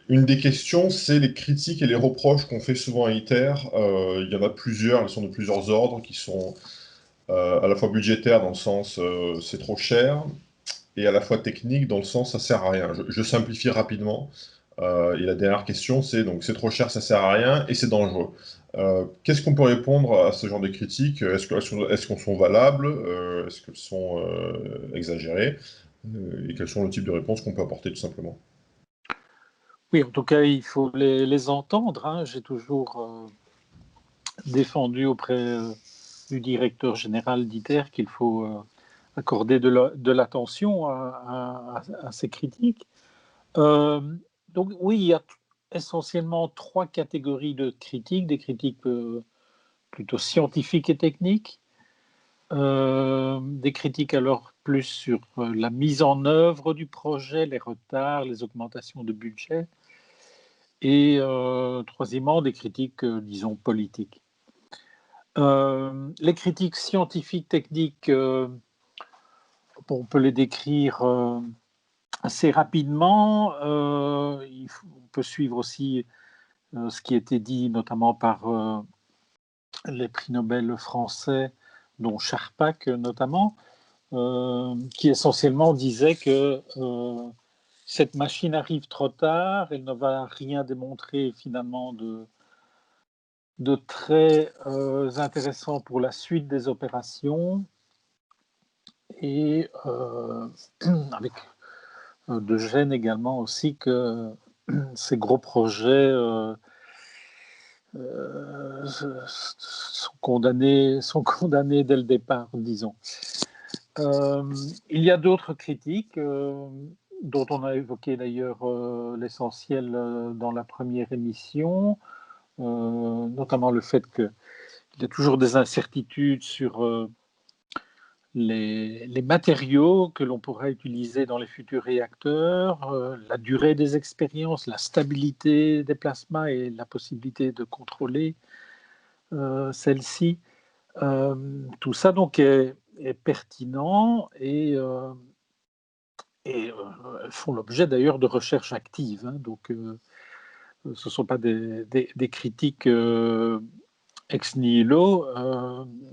Une des questions, c'est les critiques et les reproches qu'on fait souvent à ITER. Il y en a plusieurs, elles sont de plusieurs ordres, qui sont à la fois budgétaires dans le sens c'est trop cher, et à la fois techniques dans le sens ça sert à rien. Je simplifie rapidement. Et la dernière question, c'est donc c'est trop cher, ça sert à rien, et c'est dangereux. Qu'est-ce qu'on peut répondre à ce genre de critiques? Est-ce qu'elles sont valables? Est-ce qu'elles sont exagérées? Et quels sont le type de réponses qu'on peut apporter tout simplement? Oui, en tout cas, il faut les entendre, hein. J'ai toujours défendu auprès du directeur général d'ITER qu'il faut accorder de l'attention à ces critiques. Euh, donc oui, il y a essentiellement trois catégories de critiques, des critiques plutôt scientifiques et techniques, des critiques alors plus sur la mise en œuvre du projet, les retards, les augmentations de budget, et troisièmement, des critiques, disons, politiques. Les critiques scientifiques, techniques, on peut les décrire assez rapidement. On peut suivre aussi ce qui a été dit notamment par les prix Nobel français, dont Charpak notamment, qui essentiellement disait que cette machine arrive trop tard, elle ne va rien démontrer finalement de très intéressant pour la suite des opérations, et avec de gêne également aussi que ces gros projets sont condamnés dès le départ, disons. Il y a d'autres critiques dont on a évoqué d'ailleurs l'essentiel dans la première émission, notamment le fait qu'il y a toujours des incertitudes sur les matériaux que l'on pourra utiliser dans les futurs réacteurs, la durée des expériences, la stabilité des plasmas et la possibilité de contrôler celle-ci. Tout ça donc est pertinent et font l'objet d'ailleurs de recherches actives, hein. Donc ce ne sont pas des critiques ex nihilo,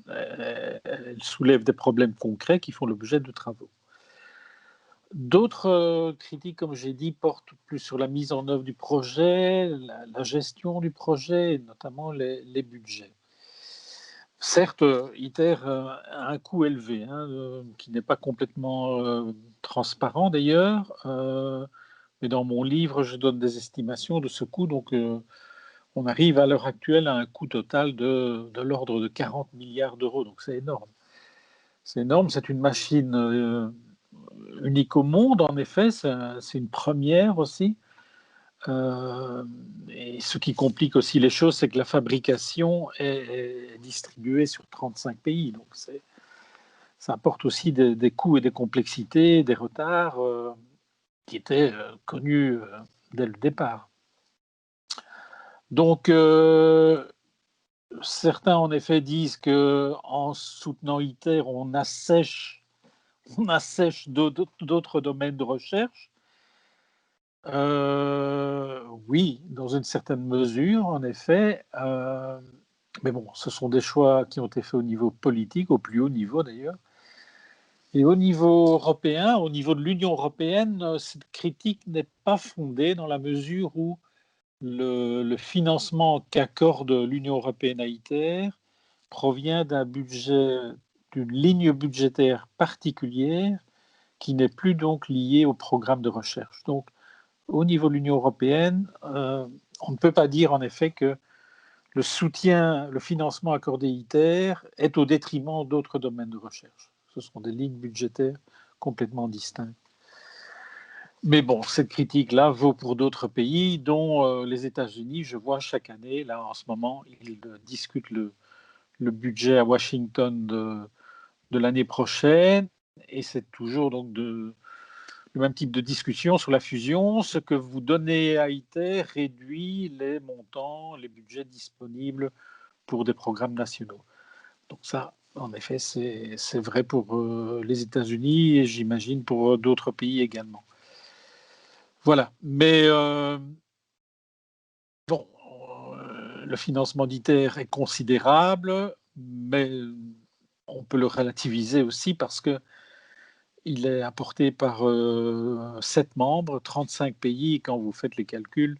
elles soulèvent des problèmes concrets qui font l'objet de travaux. D'autres critiques, comme j'ai dit, portent plus sur la mise en œuvre du projet, la gestion du projet, et notamment les budgets. Certes, ITER a un coût élevé, hein, qui n'est pas complètement transparent d'ailleurs, mais dans mon livre, je donne des estimations de ce coût. Donc, on arrive à l'heure actuelle à un coût total de l'ordre de 40 milliards d'euros. Donc, c'est énorme. C'est énorme, c'est une machine unique au monde, en effet, c'est une première aussi. Et ce qui complique aussi les choses, c'est que la fabrication est distribuée sur 35 pays. Donc ça apporte aussi des coûts et des complexités, des retards qui étaient connus dès le départ. Donc certains en effet disent qu'en soutenant ITER, on assèche d'autres domaines de recherche. Oui, dans une certaine mesure, en effet. Mais bon, ce sont des choix qui ont été faits au niveau politique, au plus haut niveau d'ailleurs. Et au niveau européen, au niveau de l'Union européenne, cette critique n'est pas fondée dans la mesure où le financement qu'accorde l'Union européenne à ITER provient d'un budget, d'une ligne budgétaire particulière qui n'est plus donc liée au programme de recherche. Donc, au niveau de l'Union européenne, on ne peut pas dire en effet que le soutien, le financement accordé à ITER est au détriment d'autres domaines de recherche. Ce sont des lignes budgétaires complètement distinctes. Mais bon, cette critique-là vaut pour d'autres pays, dont les États-Unis. Je vois chaque année, là en ce moment, ils discutent le budget à Washington de l'année prochaine, et c'est toujours donc le même type de discussion sur la fusion. Ce que vous donnez à ITER réduit les montants, les budgets disponibles pour des programmes nationaux. Donc ça, en effet, c'est vrai pour les États-Unis et j'imagine pour d'autres pays également. Voilà. Mais le financement d'ITER est considérable, mais on peut le relativiser aussi parce qu'il est apporté par 7 membres, 35 pays, et quand vous faites les calculs,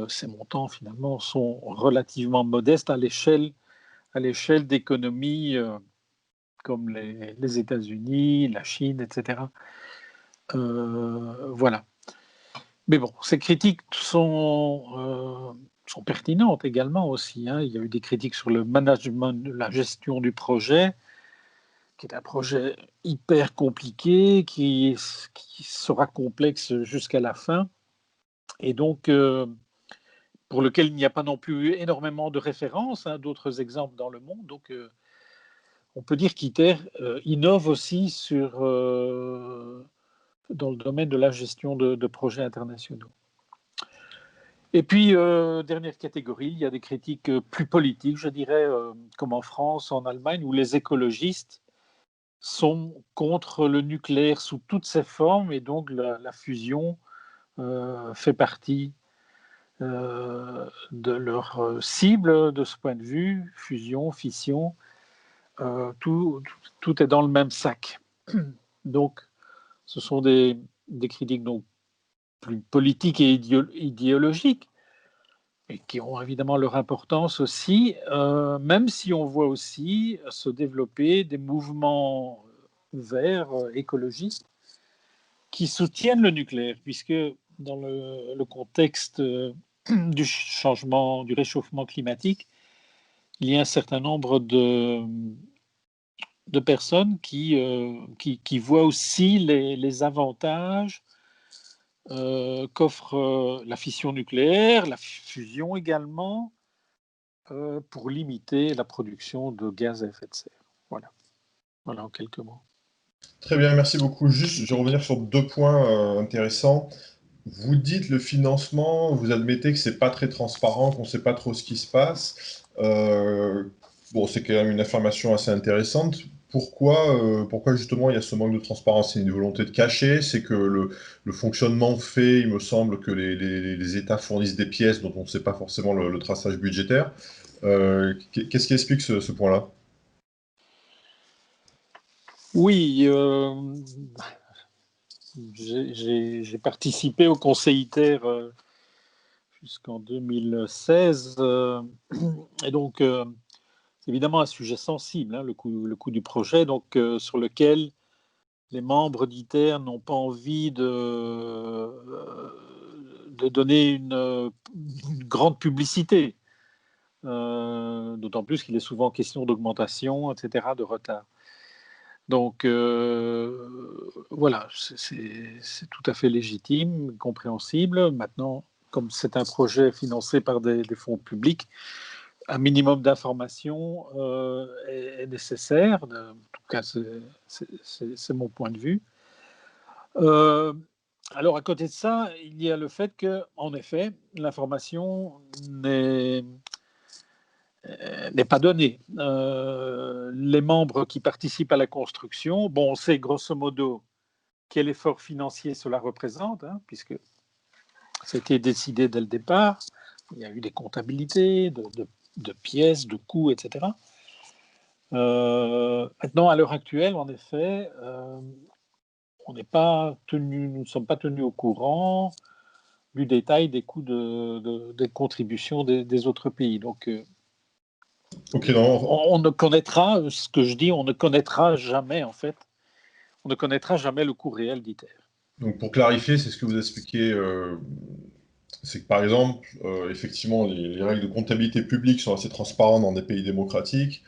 ces montants finalement sont relativement modestes à l'échelle d'économies comme les États-Unis, la Chine, etc. Voilà. Mais bon, ces critiques sont pertinentes également aussi, hein. Il y a eu des critiques sur le management, la gestion du projet, qui est un projet hyper compliqué, qui sera complexe jusqu'à la fin, et donc pour lequel il n'y a pas non plus énormément de références, hein, d'autres exemples dans le monde. Donc on peut dire qu'ITER innove aussi dans le domaine de la gestion de projets internationaux. Et puis, dernière catégorie, il y a des critiques plus politiques, je dirais, comme en France, en Allemagne, où les écologistes sont contre le nucléaire sous toutes ses formes, et donc la fusion fait partie de leur cible de ce point de vue, fusion, fission, tout est dans le même sac. Donc, ce sont des critiques donc, plus politiques et idéologiques, et qui ont évidemment leur importance aussi, même si on voit aussi se développer des mouvements verts, écologistes, qui soutiennent le nucléaire, puisque dans le contexte du changement, du réchauffement climatique, il y a un certain nombre de personnes qui voient aussi les avantages qu'offre la fission nucléaire, la fusion également, pour limiter la production de gaz à effet de serre. Voilà, voilà en quelques mots. Très bien, merci beaucoup. Juste, je vais revenir sur 2 points intéressants. Vous dites le financement, vous admettez que c'est pas très transparent, qu'on ne sait pas trop ce qui se passe. Bon, c'est quand même une information assez intéressante. Pourquoi justement il y a ce manque de transparence? C'est une volonté de cacher, c'est que le fonctionnement fait, il me semble que les États fournissent des pièces dont on ne sait pas forcément le traçage budgétaire. Qu'est-ce qui explique ce point-là? Oui, j'ai participé au Conseil ITER jusqu'en 2016, et donc c'est évidemment un sujet sensible, hein, le coût du projet, donc sur lequel les membres d'ITER n'ont pas envie de donner une grande publicité, d'autant plus qu'il est souvent question d'augmentation, etc., de retard. Donc voilà, c'est tout à fait légitime, compréhensible. Maintenant, comme c'est un projet financé par des fonds publics, un minimum d'information est nécessaire. En tout cas, c'est mon point de vue. Alors, à côté de ça, il y a le fait que, en effet, l'information n'est pas donnée. Les membres qui participent à la construction, bon, on sait grosso modo quel effort financier cela représente, hein, puisque c'était décidé dès le départ. Il y a eu des comptabilités de pièces, de coûts, etc. Maintenant, à l'heure actuelle, en effet, nous ne sommes pas tenus au courant du détail des coûts des contributions des autres pays. Donc, Ok, non, on ne connaîtra, ce que je dis, on ne connaîtra jamais, en fait, on ne connaîtra jamais le coût réel d'ITER. donc pour clarifier, c'est ce que vous expliquez, c'est que par exemple, effectivement, les règles de comptabilité publique sont assez transparentes dans des pays démocratiques,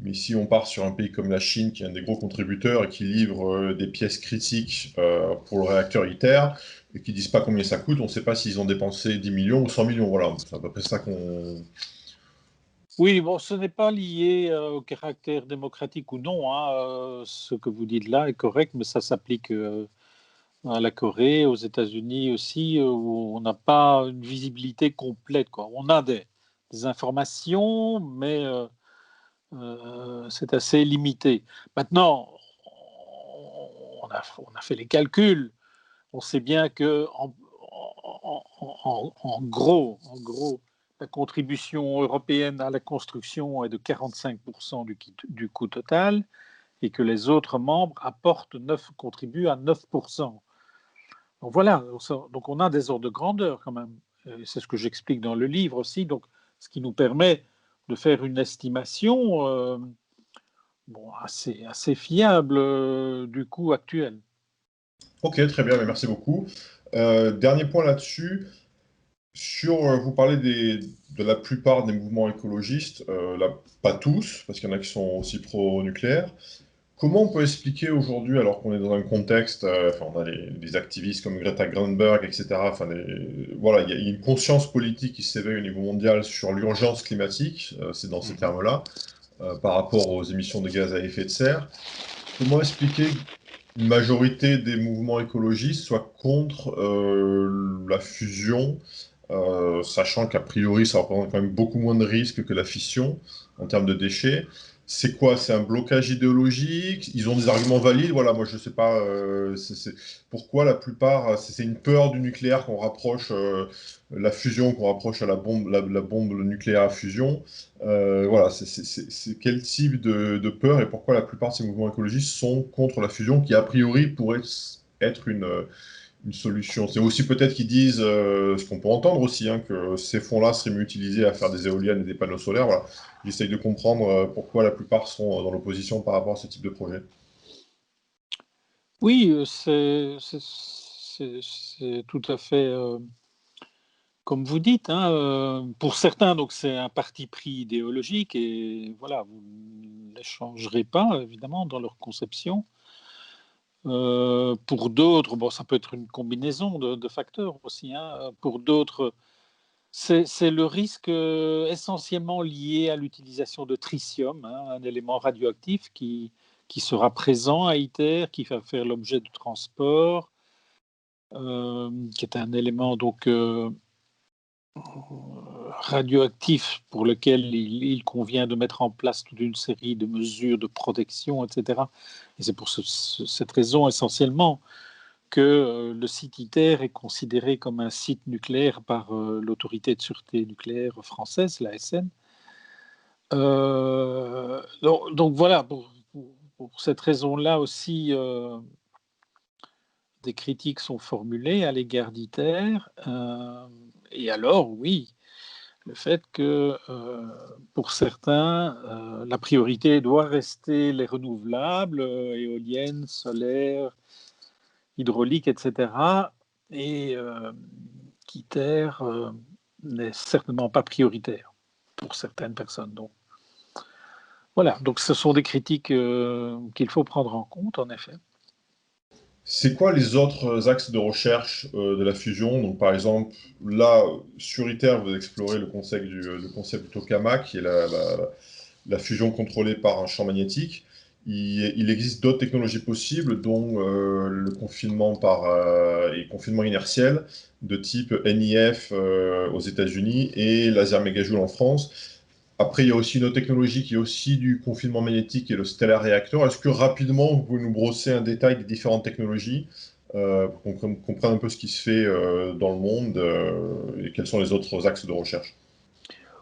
mais si on part sur un pays comme la Chine, qui est un des gros contributeurs et qui livre des pièces critiques pour le réacteur ITER, et qui disent pas combien ça coûte, on ne sait pas s'ils ont dépensé 10 millions ou 100 millions. Voilà, c'est à peu près ça qu'on... Oui, bon, ce n'est pas lié au caractère démocratique ou non, hein. Ce que vous dites là est correct, mais ça s'applique à la Corée, aux États-Unis aussi, où on n'a pas une visibilité complète, quoi. On a des informations, mais c'est assez limité. Maintenant, on a fait les calculs. On sait bien que en gros, la contribution européenne à la construction est de 45% du coût total et que les autres membres contribuent à 9%. Donc voilà, donc on a des ordres de grandeur quand même. C'est ce que j'explique dans le livre aussi, donc, ce qui nous permet de faire une estimation assez fiable du coût actuel. Ok, très bien, mais merci beaucoup. Dernier point là-dessus. Vous parlez de la plupart des mouvements écologistes, pas tous, parce qu'il y en a qui sont aussi pro-nucléaire. Comment on peut expliquer aujourd'hui, alors qu'on est dans un contexte, on a des activistes comme Greta Thunberg, etc. Voilà, il y a une conscience politique qui s'éveille au niveau mondial sur l'urgence climatique, c'est dans ces termes-là, par rapport aux émissions de gaz à effet de serre. Comment expliquer qu'une majorité des mouvements écologistes soient contre la fusion, sachant qu'a priori ça représente quand même beaucoup moins de risques que la fission en termes de déchets? C'est quoi? C'est un blocage idéologique? Ils ont des arguments valides? Voilà, moi je sais pas. Pourquoi la plupart, c'est une peur du nucléaire qu'on rapproche la fusion, qu'on rapproche à la bombe nucléaire à fusion. Voilà, c'est quel type de peur et pourquoi la plupart de ces mouvements écologistes sont contre la fusion, qui a priori pourrait être une solution. C'est aussi peut-être qu'ils disent, ce qu'on peut entendre aussi, hein, que ces fonds-là seraient mieux utilisés à faire des éoliennes et des panneaux solaires. Voilà. J'essaye de comprendre pourquoi la plupart sont dans l'opposition par rapport à ce type de projet. Oui, c'est tout à fait comme vous dites, hein, pour certains, donc c'est un parti pris idéologique et voilà, vous ne les changerez pas évidemment dans leur conception. Pour d'autres, bon, ça peut être une combinaison de facteurs aussi, hein. Pour d'autres, c'est le risque essentiellement lié à l'utilisation de tritium, hein, un élément radioactif qui sera présent à ITER, qui va faire l'objet de transport, qui est un élément donc radioactif pour lequel il convient de mettre en place toute une série de mesures de protection, etc. Et c'est pour cette raison essentiellement que le site ITER est considéré comme un site nucléaire par l'autorité de sûreté nucléaire française, l'ASN. Donc voilà, pour cette raison-là aussi, des critiques sont formulées à l'égard d'ITER. Et alors, oui, le fait que pour certains, la priorité doit rester les renouvelables, éoliennes, solaires, hydrauliques, etc. Et qu'ITER n'est certainement pas prioritaire pour certaines personnes. Donc, voilà, donc ce sont des critiques qu'il faut prendre en compte, en effet. C'est quoi les autres axes de recherche de la fusion? Donc, par exemple, là, sur ITER, vous explorez le concept du tokamak, qui est la fusion contrôlée par un champ magnétique. Il existe d'autres technologies possibles, dont le confinement inertiel de type NIF aux États-Unis et laser mégajoule en France. Après, il y a aussi une autre technologie qui est aussi du confinement magnétique et le stellar réacteur. Est-ce que rapidement, vous pouvez nous brosser un détail des différentes technologies pour qu'on comprenne un peu ce qui se fait dans le monde et quels sont les autres axes de recherche?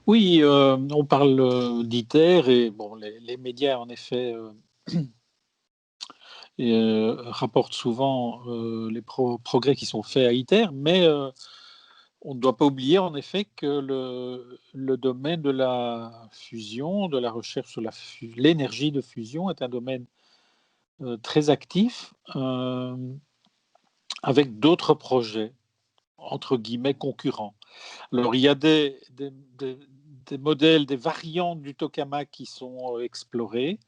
Oui, on parle d'ITER et bon, les médias, en effet, rapportent souvent les progrès qui sont faits à ITER, mais on ne doit pas oublier en effet que le domaine de la fusion, de la recherche sur l'énergie de fusion est un domaine très actif avec d'autres projets, entre guillemets, concurrents. Alors, il y a des modèles, des variantes du tokamak qui sont explorés,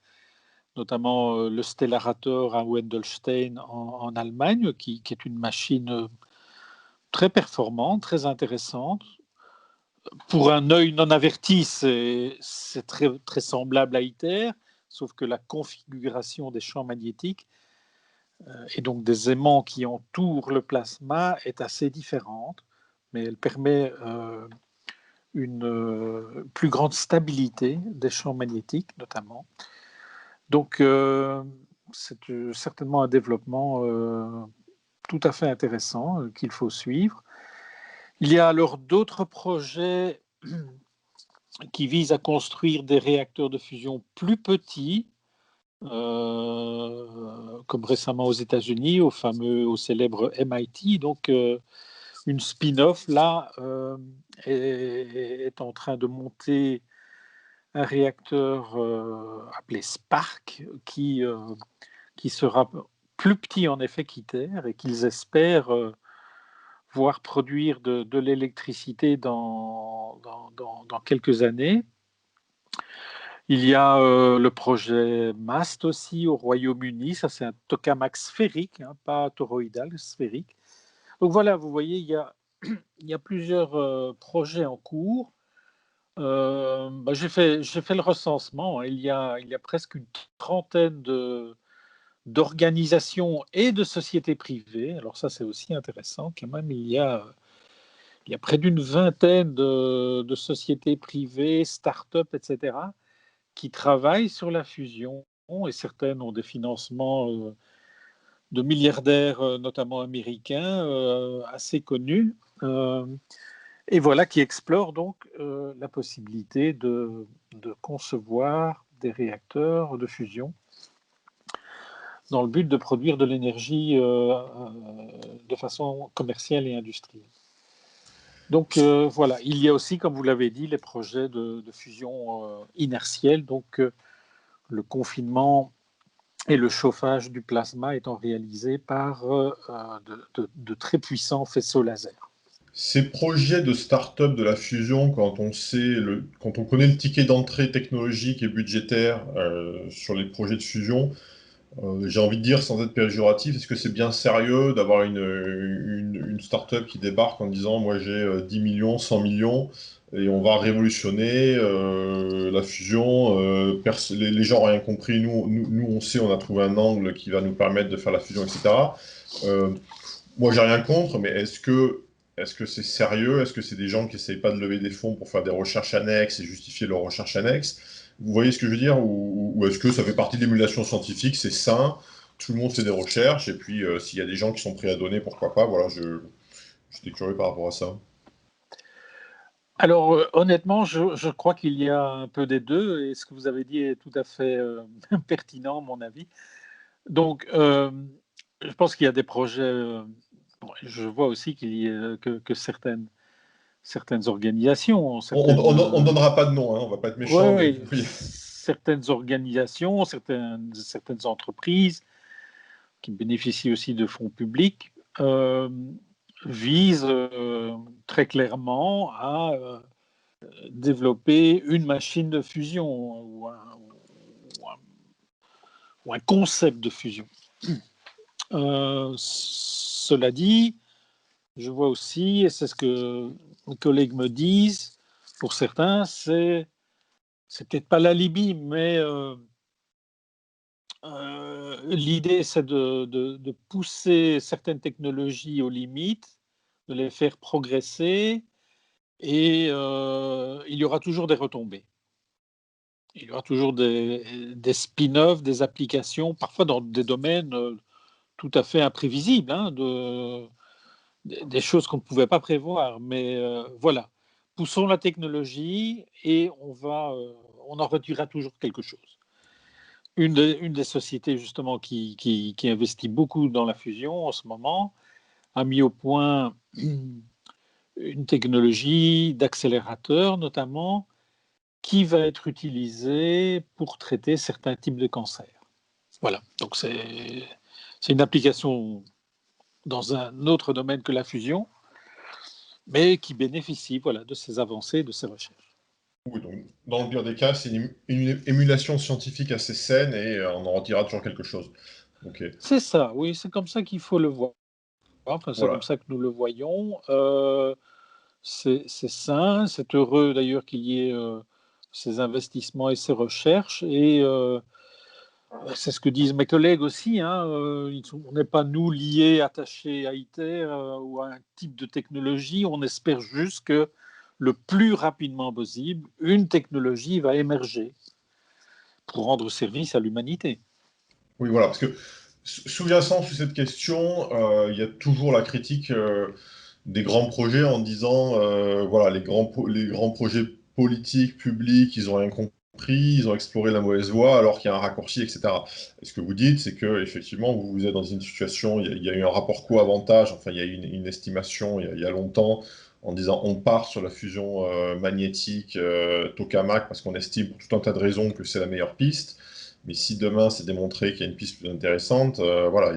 notamment le Stellarator à Wendelstein en Allemagne, qui est une machine très performante, très intéressante. Pour un œil non averti, c'est très, très semblable à ITER, sauf que la configuration des champs magnétiques et donc des aimants qui entourent le plasma est assez différente, mais elle permet une plus grande stabilité des champs magnétiques notamment. Donc c'est certainement un développement tout à fait intéressant qu'il faut suivre. Il y a alors d'autres projets qui vise à construire des réacteurs de fusion plus petits, comme récemment aux États-Unis, au célèbre MIT. Donc, une spin-off, là, est en train de monter un réacteur appelé Spark, qui sera plus petit en effet qu'ITER et qu'ils espèrent voir produire de l'électricité dans quelques années. Il y a le projet MAST aussi au Royaume-Uni, ça c'est un tokamak sphérique, hein, pas toroïdal, sphérique. Donc voilà, vous voyez, il y a plusieurs projets en cours. J'ai fait le recensement, hein. Il y a presque une trentaine d'organisations et de sociétés privées. Alors ça, c'est aussi intéressant quand même. Il y a près d'une vingtaine de sociétés privées, start-up, etc., qui travaillent sur la fusion, et certaines ont des financements de milliardaires, notamment américains, assez connus, et voilà, qui explorent donc la possibilité de concevoir des réacteurs de fusion dans le but de produire de l'énergie de façon commerciale et industrielle. Donc voilà, il y a aussi, comme vous l'avez dit, les projets de fusion inertielle, donc le confinement et le chauffage du plasma étant réalisés par de très puissants faisceaux laser. Ces projets de start-up de la fusion, quand on connaît le ticket d'entrée technologique et budgétaire sur les projets de fusion, j'ai envie de dire, sans être péjoratif, est-ce que c'est bien sérieux d'avoir une start-up qui débarque en disant, moi j'ai 10 millions, 100 millions, et on va révolutionner la fusion, les gens n'ont rien compris, nous on sait, on a trouvé un angle qui va nous permettre de faire la fusion, etc. Moi j'ai rien contre, mais est-ce que c'est sérieux? Est-ce que c'est des gens qui n'essayent pas de lever des fonds pour faire des recherches annexes et justifier leurs recherches annexes? Vous voyez ce que je veux dire? Ou est-ce que ça fait partie de l'émulation scientifique, c'est sain, tout le monde fait des recherches, et puis s'il y a des gens qui sont prêts à donner, pourquoi pas? Voilà, j'étais curieux par rapport à ça. Alors honnêtement, je crois qu'il y a un peu des deux, et ce que vous avez dit est tout à fait pertinent, à mon avis. Donc, je pense qu'il y a des projets. Bon, je vois aussi que certaines organisations, On ne donnera pas de nom, hein, on va pas être ouais, méchant, mais ouais, oui. certaines organisations, certaines entreprises qui bénéficient aussi de fonds publics euh, visent très clairement à développer une machine de fusion ou un- ou un concept de fusion. Cela dit, je vois aussi, et c'est ce que mes collègues me disent, pour certains, c'est peut-être pas la Libye, mais l'idée, c'est de pousser certaines technologies aux limites, de les faire progresser, et il y aura toujours des retombées. Il y aura toujours des spin-offs, des applications, parfois dans des domaines tout à fait imprévisibles, hein, des choses qu'on ne pouvait pas prévoir. Mais voilà, poussons la technologie et on en retirera toujours quelque chose. Une des sociétés justement qui investit beaucoup dans la fusion en ce moment a mis au point une technologie d'accélérateur notamment qui va être utilisée pour traiter certains types de cancers. Voilà, donc c'est une application dans un autre domaine que la fusion, mais qui bénéficie voilà, de ces avancées, de ces recherches. Oui, donc, dans le pire des cas, c'est une émulation scientifique assez saine, et on en retirera toujours quelque chose. Ok, C'est ça, oui, c'est comme ça qu'il faut le voir. Enfin, c'est comme voilà. ça que nous le voyons. C'est sain, c'est heureux d'ailleurs qu'il y ait ces investissements et ces recherches. Et c'est ce que disent mes collègues aussi. Hein, on n'est pas, nous, liés, attachés à ITER ou à un type de technologie. On espère juste que le plus rapidement possible, une technologie va émerger pour rendre service à l'humanité. Oui, voilà, parce que sous-jacent sous cette question, il y a toujours la critique des grands projets en disant, voilà, les grands projets politiques, publics, ils ont rien compris, ils ont exploré la mauvaise voie alors qu'il y a un raccourci, etc. Et ce que vous dites, c'est que effectivement, vous êtes dans une situation, il y a eu un rapport coût-avantage, enfin, il y a eu une estimation il y a longtemps, en disant on part sur la fusion magnétique tokamak parce qu'on estime pour tout un tas de raisons que c'est la meilleure piste. Mais si demain c'est démontré qu'il y a une piste plus intéressante, voilà,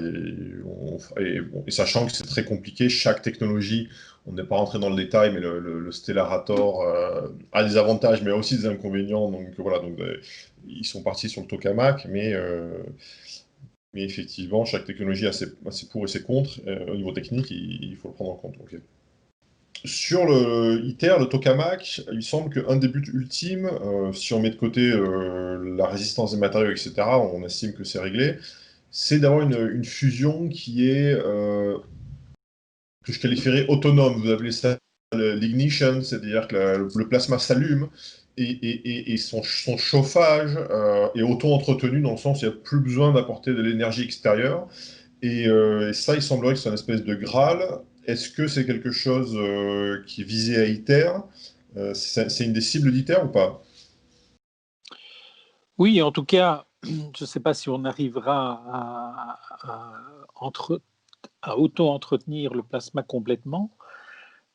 et sachant que c'est très compliqué, chaque technologie, on n'est pas rentré dans le détail, mais le Stellarator a des avantages, mais aussi des inconvénients. Donc voilà, ils sont partis sur le tokamak, mais effectivement, chaque technologie a ses pour et ses contre. Au niveau technique, il faut le prendre en compte. Ok. Sur le ITER, le tokamak, il semble qu'un des buts ultimes, si on met de côté la résistance des matériaux, etc., on estime que c'est réglé, c'est d'avoir une fusion qui est, que je qualifierais autonome. Vous appelez ça l'ignition, c'est-à-dire que le plasma s'allume et son chauffage est auto-entretenu dans le sens où il n'y a plus besoin d'apporter de l'énergie extérieure. Et ça, il semblerait que c'est une espèce de Graal. Est-ce que c'est quelque chose qui est visé à ITER? C'est une des cibles d'ITER ou pas? Oui, en tout cas, je ne sais pas si on arrivera à auto-entretenir le plasma complètement,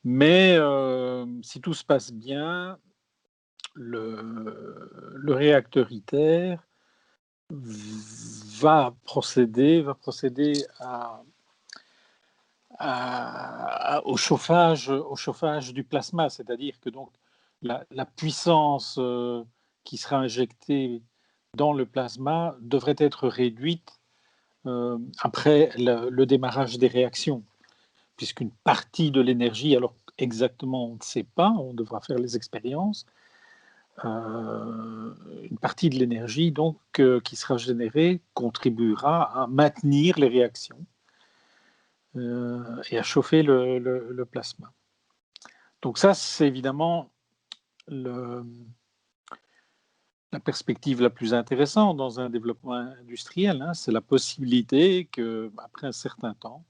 mais si tout se passe bien, le réacteur ITER va procéder au chauffage du plasma, c'est-à-dire que donc la puissance qui sera injectée dans le plasma devrait être réduite après le démarrage des réactions, puisqu'une partie de l'énergie, alors exactement on ne sait pas, on devra faire les expériences, une partie de l'énergie donc qui sera générée contribuera à maintenir les réactions et à chauffer le plasma. Donc ça, c'est évidemment le, la perspective la plus intéressante dans un développement industriel, hein, c'est la possibilité qu'après un certain temps,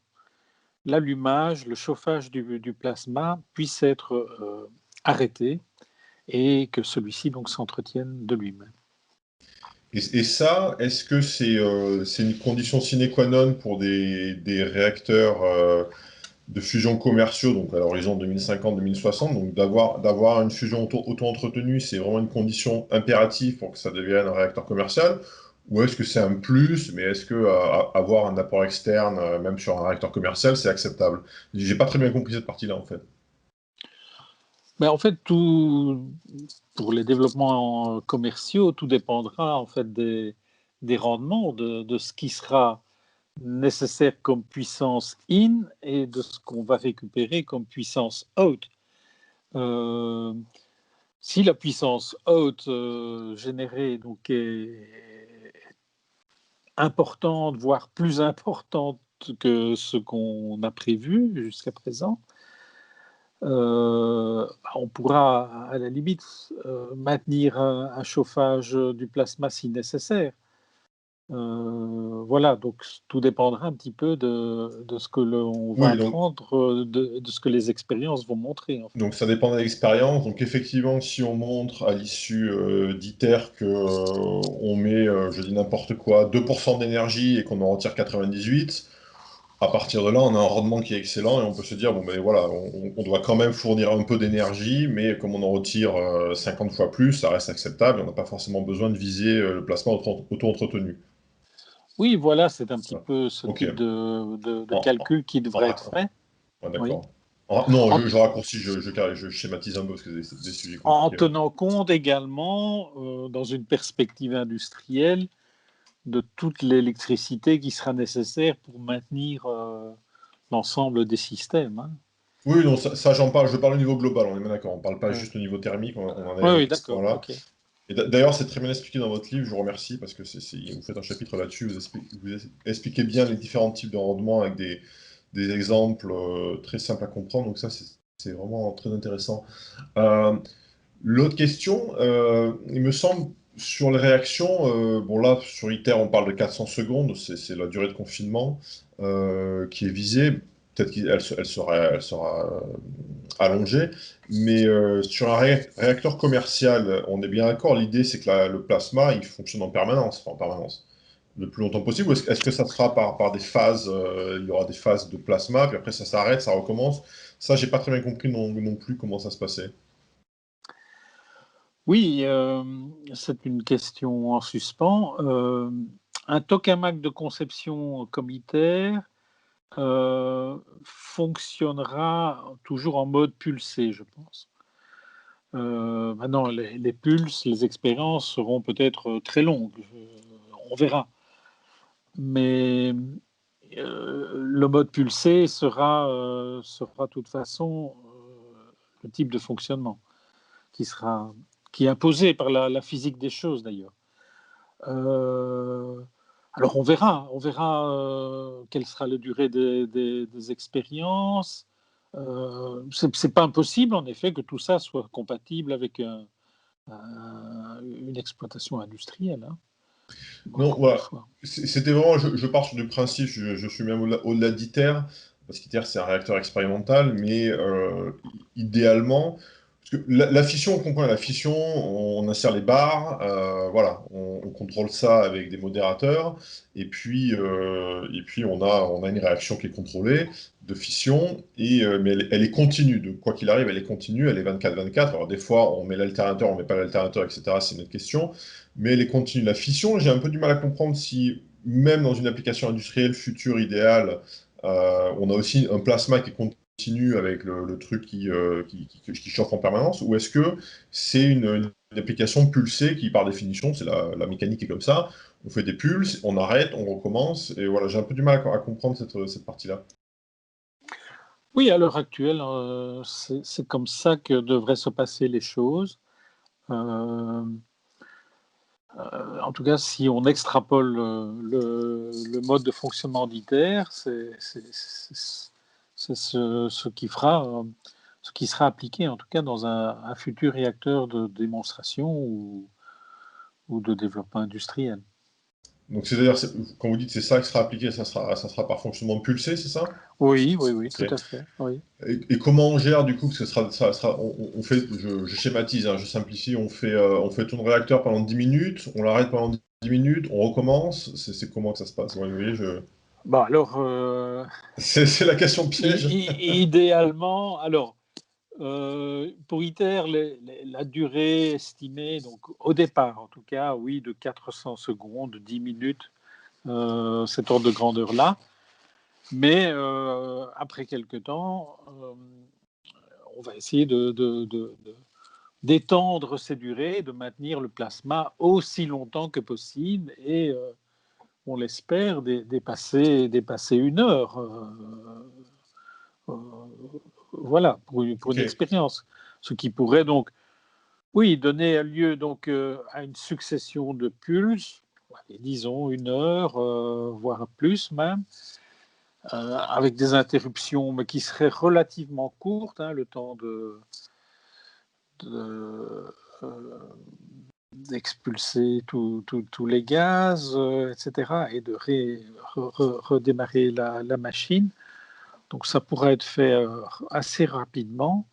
l'allumage, le chauffage du plasma puisse être arrêté et que celui-ci donc s'entretienne de lui-même. Et ça, est-ce que c'est une condition sine qua non pour des réacteurs de fusion commerciaux, donc à l'horizon 2050-2060, donc d'avoir une fusion auto-entretenue, c'est vraiment une condition impérative pour que ça devienne un réacteur commercial? Ou est-ce que c'est un plus, mais est-ce que avoir un apport externe, même sur un réacteur commercial, c'est acceptable? J'ai pas très bien compris cette partie-là, en fait. Mais en fait, pour les développements commerciaux, tout dépendra en fait des rendements, de ce qui sera nécessaire comme puissance in et de ce qu'on va récupérer comme puissance out. Euh, Si la puissance out générée donc est importante, voire plus importante que ce qu'on a prévu jusqu'à présent, on pourra à la limite maintenir un chauffage du plasma si nécessaire. Voilà, donc tout dépendra un petit peu de ce que l'on va Oui, apprendre, de ce que les expériences vont montrer, en fait. donc ça dépend de l'expérience. Donc effectivement, si on montre à l'issue d'ITER que on met, je dis n'importe quoi, 2% d'énergie et qu'on en retire 98, à partir de là, on a un rendement qui est excellent et on peut se dire, bon ben voilà, on doit quand même fournir un peu d'énergie, mais comme on en retire 50 fois plus, ça reste acceptable, on n'a pas forcément besoin de viser le placement auto-entretenu. Oui, voilà, c'est un petit Ça. peu ce Ok. type de En, calcul qui en devrait être rac- fait. ouais, Oui. d'accord. Non, En, je raccourcis, je schématise un peu parce que c'est des sujets en compliqués. Ouais. tenant compte également, dans une perspective industrielle, de toute l'électricité qui sera nécessaire pour maintenir l'ensemble des systèmes, hein. Oui, non, ça, j'en parle, je parle au niveau global, on est bien d'accord, on ne parle pas Ouais. juste au niveau thermique, on en a Oui, oui, évoqué ce d'accord, point-là. ok. Et d'ailleurs, c'est très bien expliqué dans votre livre, je vous remercie, parce que vous faites un chapitre là-dessus, vous expliquez bien les différents types de rendements avec des exemples très simples à comprendre, donc ça, c'est vraiment très intéressant. Euh, L'autre question, il me semble, sur les réactions, bon là, sur ITER, on parle de 400 secondes, c'est la durée de confinement qui est visée. peut-être elle sera allongée, mais sur un réacteur commercial, on est bien d'accord, l'idée c'est que le plasma, il fonctionne en permanence, enfin, en permanence, le plus longtemps possible, ou est-ce que ça sera par des phases, il y aura des phases de plasma, puis après ça s'arrête, ça recommence? Ça, j'ai pas très bien compris non plus comment ça se passait. Oui, c'est une question en suspens. Un tokamak de conception comme ITER fonctionnera toujours en mode pulsé, je pense. Maintenant, les pulses, les expériences seront peut-être très longues, on verra. Mais le mode pulsé sera de toute façon le type de fonctionnement qui sera qui est imposé par la physique des choses d'ailleurs. Euh, alors on verra quelle sera la durée des expériences. C'est pas impossible en effet que tout ça soit compatible avec une exploitation industrielle, hein, Non, encore une voilà. fois. C'était vraiment, je pars sur du principe, je suis même au-delà d'ITER, parce qu'ITER c'est un réacteur expérimental, mais idéalement, parce que la fission, on comprend la fission, on insère les barres, voilà, on contrôle ça avec des modérateurs, et puis on a une réaction qui est contrôlée de fission, mais elle est continue, de quoi qu'il arrive, elle est continue, elle est 24/24. Alors des fois, on met l'alternateur, on met pas l'alternateur, etc., c'est une autre question, mais elle est continue. La fission, j'ai un peu du mal à comprendre si, même dans une application industrielle future idéale, on a aussi un plasma qui est continu avec le truc qui chauffe en permanence, ou est-ce que c'est une application pulsée qui, par définition, c'est la mécanique est comme ça, on fait des pulses, on arrête, on recommence, et voilà, j'ai un peu du mal à comprendre cette partie-là. Oui, à l'heure actuelle, c'est comme ça que devraient se passer les choses. Euh, En tout cas, si on extrapole le mode de fonctionnement d'ITER, c'est ce qui sera appliqué, en tout cas, dans un futur réacteur de démonstration ou de développement industriel. Donc, c'est-à-dire, quand vous dites c'est ça qui sera appliqué, ça sera par fonctionnement pulsé, c'est ça? Oui, oui, oui, tout Ok. à fait. Oui. Et comment on gère du coup, parce que on fait, je schématise, hein, je simplifie, on fait tourner le réacteur pendant 10 minutes, on l'arrête pendant 10 minutes, on recommence, c'est comment que ça se passe? Ouais, vous voyez, Bon, alors, c'est la question piège. idéalement, alors, pour ITER, la durée estimée, donc au départ en tout cas, oui, de 400 secondes, 10 minutes, cet ordre de grandeur-là. Mais après quelque temps, on va essayer d'étendre ces durées, de maintenir le plasma aussi longtemps que possible et, on l'espère, dépasser 1 heure. Euh, voilà, pour Ok, une expérience. Ce qui pourrait donc, oui, donner lieu donc, à une succession de pulses, allez, disons 1 heure, voire plus même, avec des interruptions, mais qui seraient relativement courtes, hein, le temps de, euh, d'expulser tous les gaz, etc., et de redémarrer la machine. Donc ça pourrait être fait assez rapidement.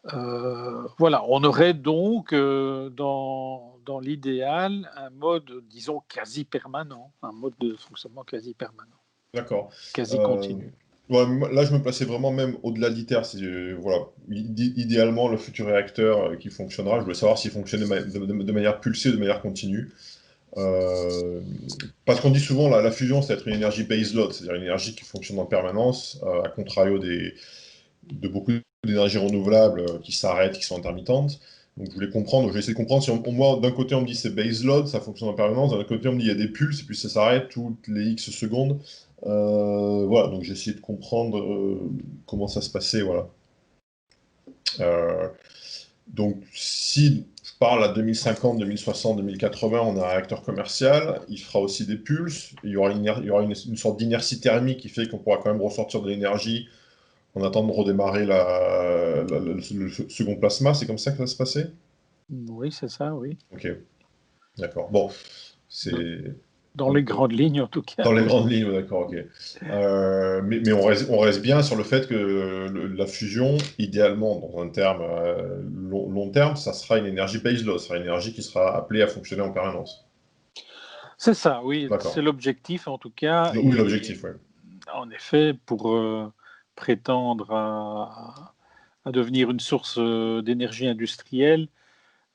Voilà, on aurait donc dans l'idéal un mode, disons, quasi permanent, un mode de fonctionnement quasi permanent, d'accord. quasi Euh, continu. ouais, là, je me plaçais vraiment même au-delà d'ITER. Voilà, idéalement, le futur réacteur qui fonctionnera, je voulais savoir s'il fonctionnait de manière pulsée ou de manière continue. Euh, Parce qu'on dit souvent la fusion, c'est être une énergie baseload, c'est-à-dire une énergie qui fonctionne en permanence, à contrario de beaucoup d'énergies renouvelables qui s'arrêtent, qui sont intermittentes. Donc je voulais comprendre, je vais essayer de comprendre si moi, d'un côté on me dit c'est baseload, ça fonctionne en permanence, d'un autre côté on me dit il y a des pulses et puis ça s'arrête toutes les X secondes. Voilà, donc j'ai essayé de comprendre comment ça se passait, voilà. Euh, donc, si je parle à 2050, 2060, 2080, on a un réacteur commercial, il fera aussi des pulses, il y aura une sorte d'inertie thermique qui fait qu'on pourra quand même ressortir de l'énergie en attendant de redémarrer le second plasma. C'est comme ça que ça va se passer? Oui, c'est ça, oui. Ok, d'accord. Bon, De- c'est. Dans les grandes lignes, en tout cas. Dans les Oui. grandes lignes, d'accord, ok. Mais on reste bien sur le fait que la fusion, idéalement, dans un terme long terme, ça sera une énergie baseload, ça sera une énergie qui sera appelée à fonctionner en permanence. C'est ça, oui, c'est D'accord. l'objectif en tout cas. Oui, Et l'objectif, oui. en effet, pour prétendre à devenir une source d'énergie industrielle,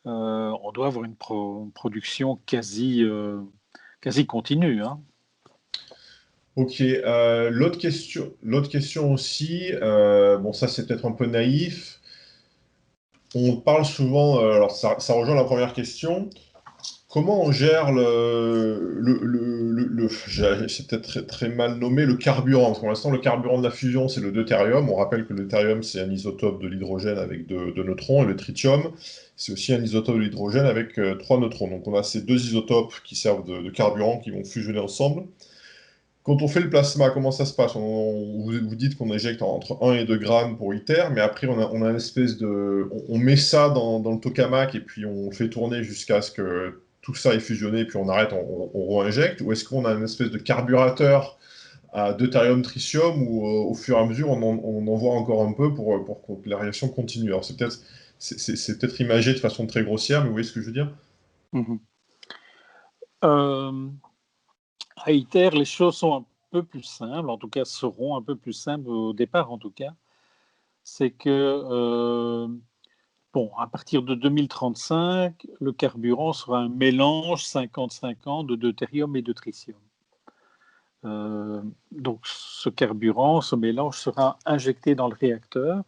on doit avoir une production quasi continue, hein. Ok, l'autre question aussi, bon ça c'est peut-être un peu naïf, on parle souvent, alors ça rejoint la première question, comment on gère c'est peut-être très mal nommé, le carburant, parce que pour l'instant le carburant de la fusion c'est le deutérium, on rappelle que le deutérium c'est un isotope de l'hydrogène avec deux neutrons, et le tritium c'est aussi un isotope de l'hydrogène avec trois neutrons, donc on a ces deux isotopes qui servent de carburant qui vont fusionner ensemble. Quand on fait le plasma, comment ça se passe? Vous dites qu'on éjecte entre 1 et 2 grammes pour ITER, mais après on a une espèce de... On met ça dans le tokamak et puis on fait tourner jusqu'à ce que tout ça est fusionné, puis on arrête, on re-injecte? Ou est-ce qu'on a une espèce de carburateur à deutérium-tritium où au fur et à mesure on envoie encore un peu pour que la réaction continue? Alors c'est peut-être imagé de façon très grossière, mais vous voyez ce que je veux dire? Mhm. À ITER, les choses sont un peu plus simples, en tout cas seront un peu plus simples au départ en tout cas. C'est que, bon, à partir de 2035, le carburant sera un mélange 50-50 de deutérium et de tritium. Donc ce carburant, ce mélange sera injecté dans le réacteur,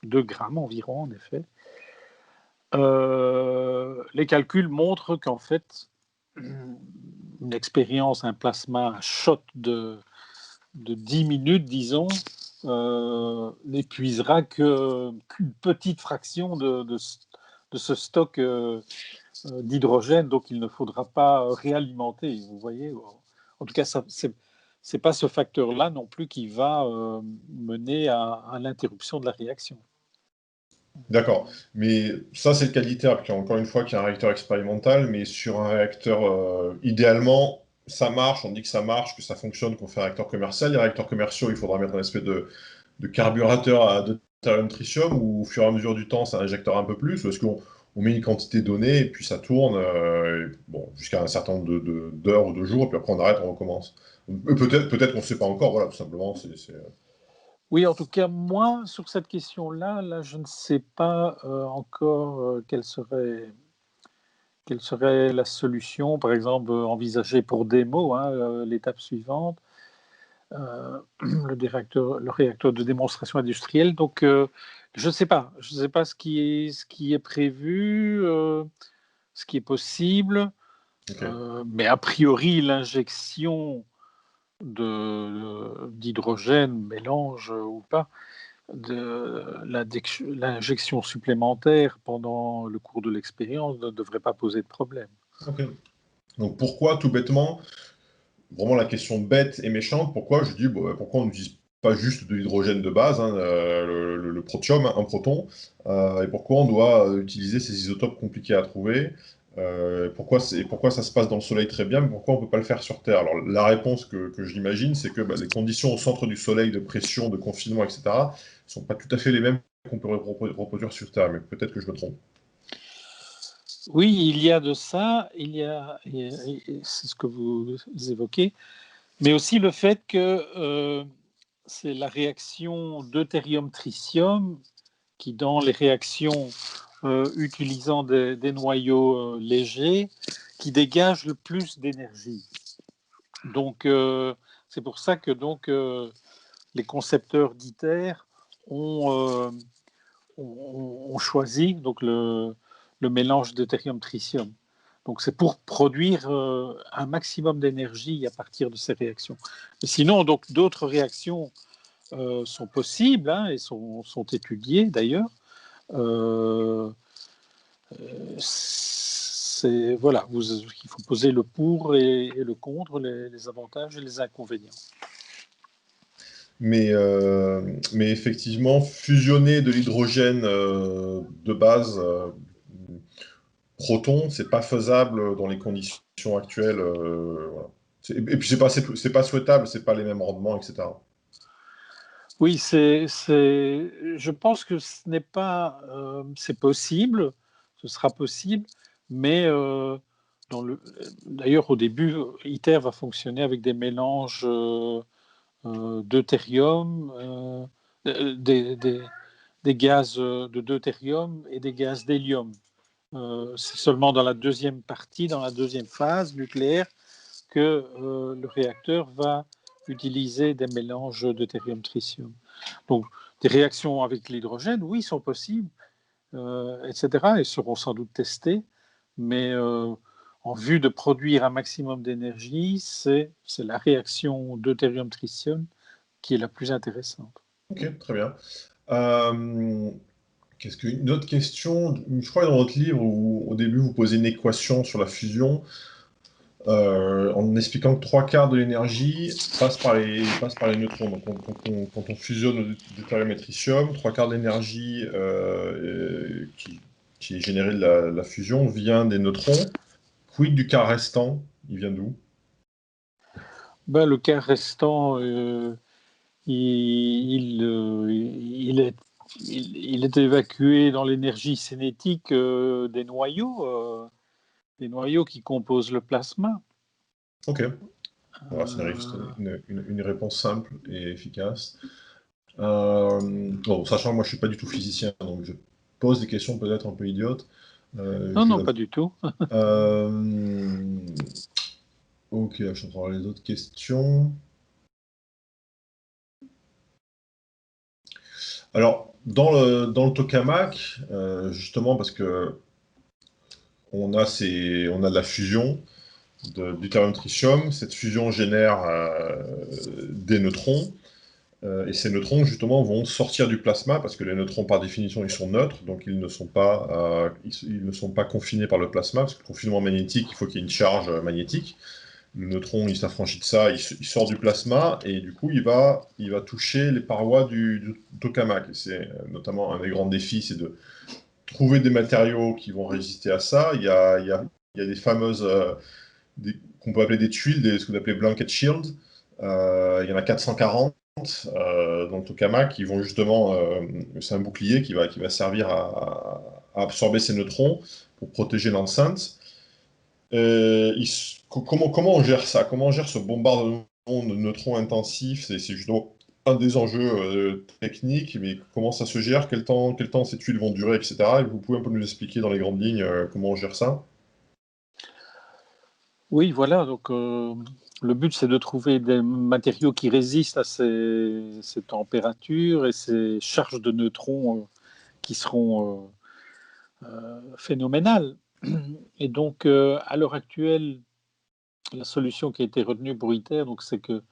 2 grammes environ en effet. Les calculs montrent qu'en fait, une expérience, un plasma, un shot de 10 minutes, disons, n'épuisera qu'une petite fraction de ce stock d'hydrogène, donc il ne faudra pas réalimenter, vous voyez. En tout cas, c'est pas ce facteur-là non plus qui va mener à l'interruption de la réaction. D'accord, mais ça c'est le cas d'ITER, qui encore une fois qui est un réacteur expérimental, mais sur un réacteur, idéalement, ça marche, on dit que ça marche, que ça fonctionne, qu'on fait un réacteur commercial. Les réacteurs commerciaux, il faudra mettre un espèce de carburateur à deutérium tritium, ou au fur et à mesure du temps, ça injectera un peu plus, ou est-ce qu'on met une quantité donnée, et puis ça tourne, bon, jusqu'à un certain nombre d'heures ou de jours, et puis après on arrête, on recommence. Peut-être qu'on ne sait pas encore, voilà, tout simplement, Oui, en tout cas, moi, sur cette question-là, là, je ne sais pas encore quelle serait la solution, par exemple, envisagée pour démo, hein, l'étape suivante, le réacteur de démonstration industrielle. Donc, je ne sais pas. Je ne sais pas ce qui est prévu, ce qui est possible, ok. mais a priori, l'injection d'hydrogène, mélange ou pas, l'injection supplémentaire pendant le cours de l'expérience ne devrait pas poser de problème. Ok. Donc pourquoi, tout bêtement, vraiment la question bête et méchante, pourquoi je dis, bon, pourquoi on n'utilise pas juste de l'hydrogène de base, hein, le protium, un proton, et pourquoi on doit utiliser ces isotopes compliqués à trouver, pourquoi ça se passe dans le Soleil très bien, mais pourquoi on ne peut pas le faire sur Terre? Alors la réponse que j'imagine, c'est que les conditions au centre du Soleil de pression, de confinement, etc., ne sont pas tout à fait les mêmes qu'on pourrait reproduire sur Terre, mais peut-être que je me trompe. Oui, il y a de ça, c'est ce que vous évoquez, mais aussi le fait que c'est la réaction deutérium-tritium qui, dans les réactions utilisant des noyaux légers, qui dégage le plus d'énergie. Donc, c'est pour ça que les concepteurs d'ITER ont, ont choisi donc, le mélange deutérium-tritium. Donc, c'est pour produire un maximum d'énergie à partir de ces réactions. Mais sinon, donc, d'autres réactions sont possibles, hein, et sont étudiées d'ailleurs. Voilà, il faut poser le pour et le contre, les avantages et les inconvénients. Mais effectivement, fusionner de l'hydrogène de base, proton, c'est pas faisable dans les conditions actuelles. Voilà. Et puis c'est pas souhaitable, c'est pas les mêmes rendements, etc. Oui, je pense que ce n'est pas, c'est possible, ce sera possible, mais d'ailleurs au début, ITER va fonctionner avec des mélanges deutérium, des gaz de deutérium et des gaz d'hélium. C'est seulement dans la deuxième partie, dans la deuxième phase nucléaire, que le réacteur va utiliser des mélanges deutérium-tritium. Donc, des réactions avec l'hydrogène, oui, sont possibles, etc., et seront sans doute testées, mais en vue de produire un maximum d'énergie, c'est la réaction deutérium-tritium qui est la plus intéressante. Ok, très bien. Euh, une autre question, je crois dans votre livre, où au début vous posez une équation sur la fusion, en expliquant que 3/4 de l'énergie passe par les neutrons. Donc quand on fusionne le deutérium et tritium, 3/4 de l'énergie qui est générée de la fusion vient des neutrons. Quid du quart restant? Il vient d'où? Ben, le quart restant, il est, il est évacué dans l'énergie cinétique des noyaux qui composent le plasma. Ok. Voilà, c'est Euh, une réponse simple et efficace. Bon, sachant que moi je suis pas du tout physicien, donc je pose des questions peut-être un peu idiotes. non, Je non, vais pas du tout. Ok, je suis en train de voir les autres questions. Alors, dans le tokamak, justement, parce que on a de la fusion de deutérium-tritium, cette fusion génère des neutrons. Et ces neutrons, justement, vont sortir du plasma, parce que les neutrons, par définition, ils sont neutres, donc ils ne sont pas confinés par le plasma, parce que le confinement magnétique, il faut qu'il y ait une charge magnétique. Le neutron, il s'affranchit de ça, il sort du plasma, et du coup, il va toucher les parois du tokamak. Et c'est notamment un des grands défis, c'est de trouver des matériaux qui vont résister à ça. Il y a des fameuses, qu'on peut appeler des tuiles, ce qu'on appelait blanket shield. Il y en a 440 dans le tokamak qui vont justement, c'est un bouclier qui va servir à absorber ces neutrons pour protéger l'enceinte. Comment on gère ça? Comment on gère ce bombardement de neutrons intensif? C'est justement un des enjeux techniques, mais comment ça se gère? Quel temps ces tuiles vont durer, etc. Et vous pouvez un peu nous expliquer dans les grandes lignes comment on gère ça? Oui, voilà. Donc, le but, c'est de trouver des matériaux qui résistent à ces températures et ces charges de neutrons qui seront phénoménales. Et donc, à l'heure actuelle, la solution qui a été retenue pour ITER, donc, c'est que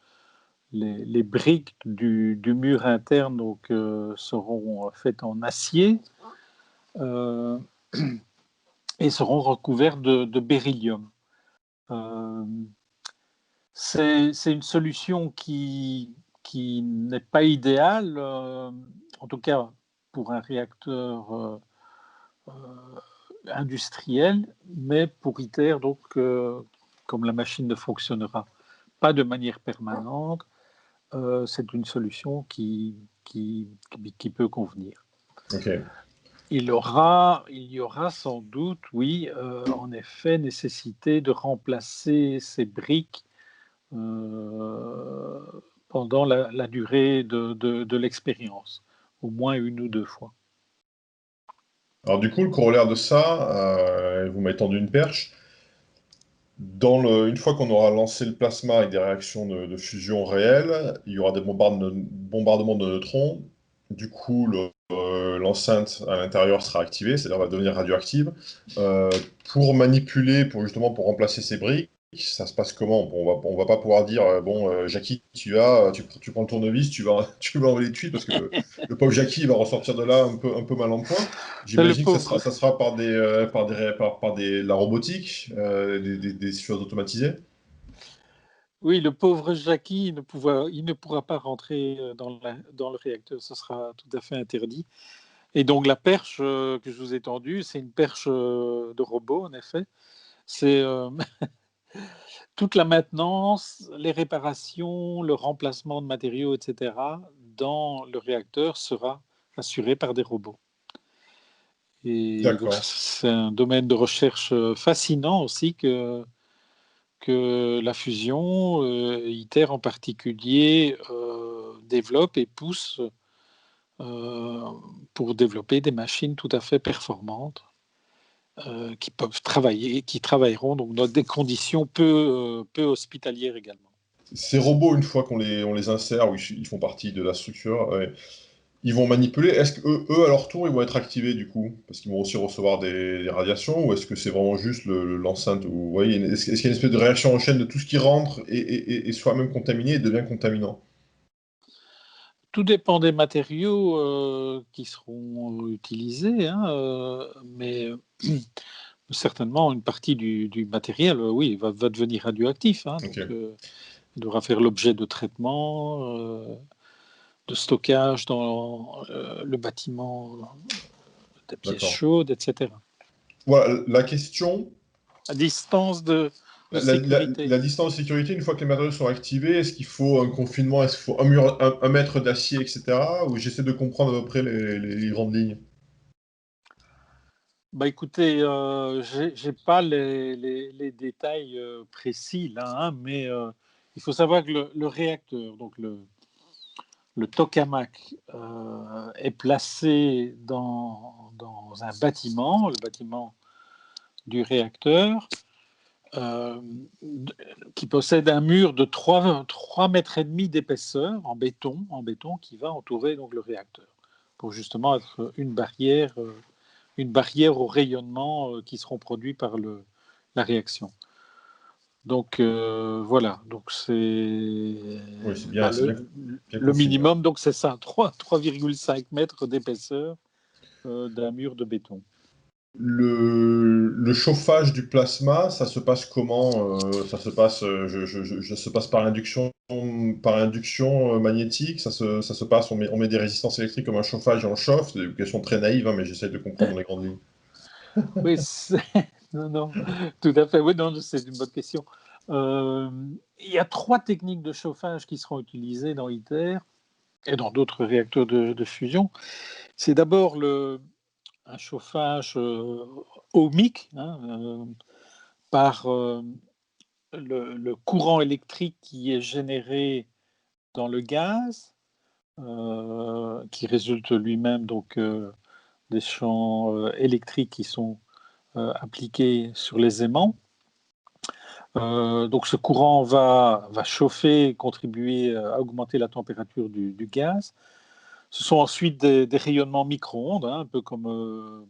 les briques du mur interne donc, seront faites en acier euh, et seront recouvertes de beryllium. Euh, c'est une solution qui n'est pas idéale, en tout cas pour un réacteur euh, industriel, mais pour ITER, donc, comme la machine ne fonctionnera pas de manière permanente, c'est une solution qui peut convenir. Ok. Il y aura sans doute, oui, en effet, nécessité de remplacer ces briques euh, pendant la durée de l'expérience, au moins une ou deux fois. Alors du coup, le corollaire de ça, vous m'avez tendu une perche. Une fois qu'on aura lancé le plasma avec des réactions de fusion réelles, il y aura des bombardements de neutrons. Du coup, l'enceinte à l'intérieur sera activée, c'est-à-dire va devenir radioactive. Euh, pour manipuler, pour remplacer ces briques, ça se passe comment? Bon, on va pas pouvoir dire, bon, Jackie, tu prends le tournevis, tu vas enlever les tuiles, parce que le pauvre Jackie il va ressortir de là un peu mal en point. Le J'imagine que pauvre, ça sera la robotique, des choses automatisées. oui, le pauvre Jackie il ne pourra pas rentrer dans le réacteur, ce sera tout à fait interdit. Et donc la perche que je vous ai tendue, c'est une perche de robot, en effet. C'est toute la maintenance, les réparations, le remplacement de matériaux, etc., dans le réacteur sera assuré par des robots. Et donc, D'accord. c'est un domaine de recherche fascinant aussi que la fusion, ITER en particulier, développe et pousse pour développer des machines tout à fait performantes qui peuvent travailler, qui travailleront donc dans des conditions peu hospitalières également. Ces robots, une fois on les insère, ou ils font partie de la structure, ils vont manipuler. Est-ce qu'eux, à leur tour, ils vont être activés du coup? Parce qu'ils vont aussi recevoir des radiations, ou est-ce que c'est vraiment juste l'enceinte vous voyez, est-ce qu'il y a une espèce de réaction en chaîne de tout ce qui rentre et soit même contaminé et devient contaminant? Tout dépend des matériaux qui seront utilisés, hein, mais certainement une partie du matériel, oui, va devenir radioactif. Hein, donc, Ok, il devra faire l'objet de traitements, de stockage dans le bâtiment, des pièces d'accord. chaudes, etc. Voilà, la question, À distance de sécurité. la distance de sécurité, une fois que les matériaux sont activés, est-ce qu'il faut un confinement, est-ce qu'il faut un mur, un mètre d'acier, etc. Ou j'essaie de comprendre à peu près les grandes lignes. Bah, écoutez, j'ai pas les détails, précis là, hein, mais il faut savoir que le réacteur, donc le tokamak, est placé dans un bâtiment, le bâtiment du réacteur, d qui possède un mur de 3 mètres et demi d'épaisseur en béton qui va entourer donc le réacteur, pour justement être une barrière au rayonnement qui seront produits par la réaction. Donc voilà, donc Oui, bah, c'est bien, le, bien le confiné. Ouais. minimum, donc c'est ça, 3,5 mètres d'épaisseur d'un mur de béton. Le chauffage du plasma, ça se passe comment? Ça se passe, se passe par induction magnétique. Ça se passe, on met des résistances électriques comme un chauffage et on chauffe. C'est une question très naïve, hein, mais j'essaie de comprendre dans les grandes lignes. Oui, non, non, tout à fait. Oui, non, c'est une bonne question. Euh, il y a 3 techniques de chauffage qui seront utilisées dans ITER et dans d'autres réacteurs de fusion. C'est d'abord un chauffage ohmique, hein, par le courant électrique qui est généré dans le gaz, qui résulte lui-même donc des champs électriques qui sont appliqués sur les aimants. Donc ce courant va chauffer et contribuer à augmenter la température du gaz. Ce sont ensuite des rayonnements micro-ondes, hein, un peu comme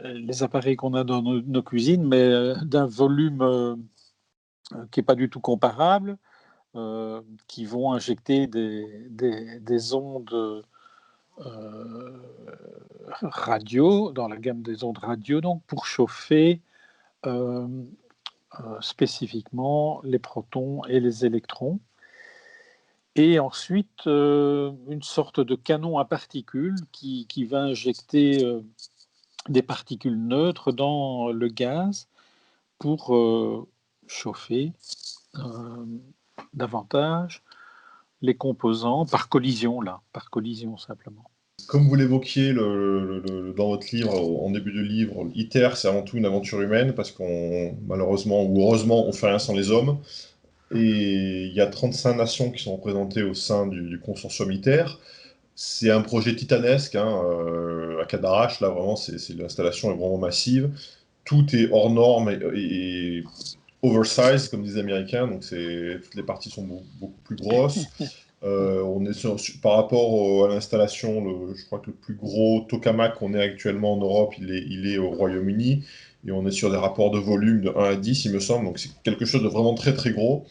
les appareils qu'on a dans nos cuisines, mais d'un volume qui n'est pas du tout comparable, qui vont injecter des ondes radio, dans la gamme des ondes radio, donc pour chauffer euh, spécifiquement les protons et les électrons. Et ensuite, une sorte de canon à particules qui va injecter des particules neutres dans le gaz pour chauffer euh, davantage les composants par collision, là, par collision simplement. Comme vous l'évoquiez dans votre livre, en début de livre, ITER, c'est avant tout une aventure humaine parce qu'on, malheureusement ou heureusement, on fait rien sans les hommes. Et il y a 35 nations qui sont représentées au sein du consortium ITER. C'est un projet titanesque, hein, à Cadarache, là vraiment, l'installation est vraiment massive. Tout est hors norme et oversize, comme disent les Américains, donc toutes les parties sont beaucoup plus grosses. On est par rapport à l'installation, je crois que le plus gros tokamak qu'on ait actuellement en Europe, il est au Royaume-Uni, et on est sur des rapports de volume de 1 à 10, il me semble, donc c'est quelque chose de vraiment très très gros.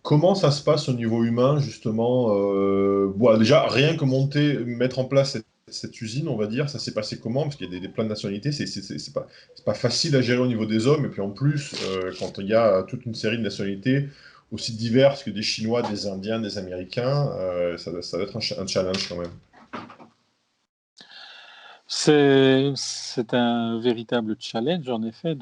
Comment ça se passe au niveau humain, justement? Bon, déjà, rien que mettre en place cette usine, on va dire, ça s'est passé comment? Parce qu'il y a des plans de nationalité, c'est pas facile à gérer au niveau des hommes. Et puis en plus, quand il y a toute une série de nationalités aussi diverses que des Chinois, des Indiens, des Américains, ça va être un challenge quand même. C'est un véritable challenge, en effet,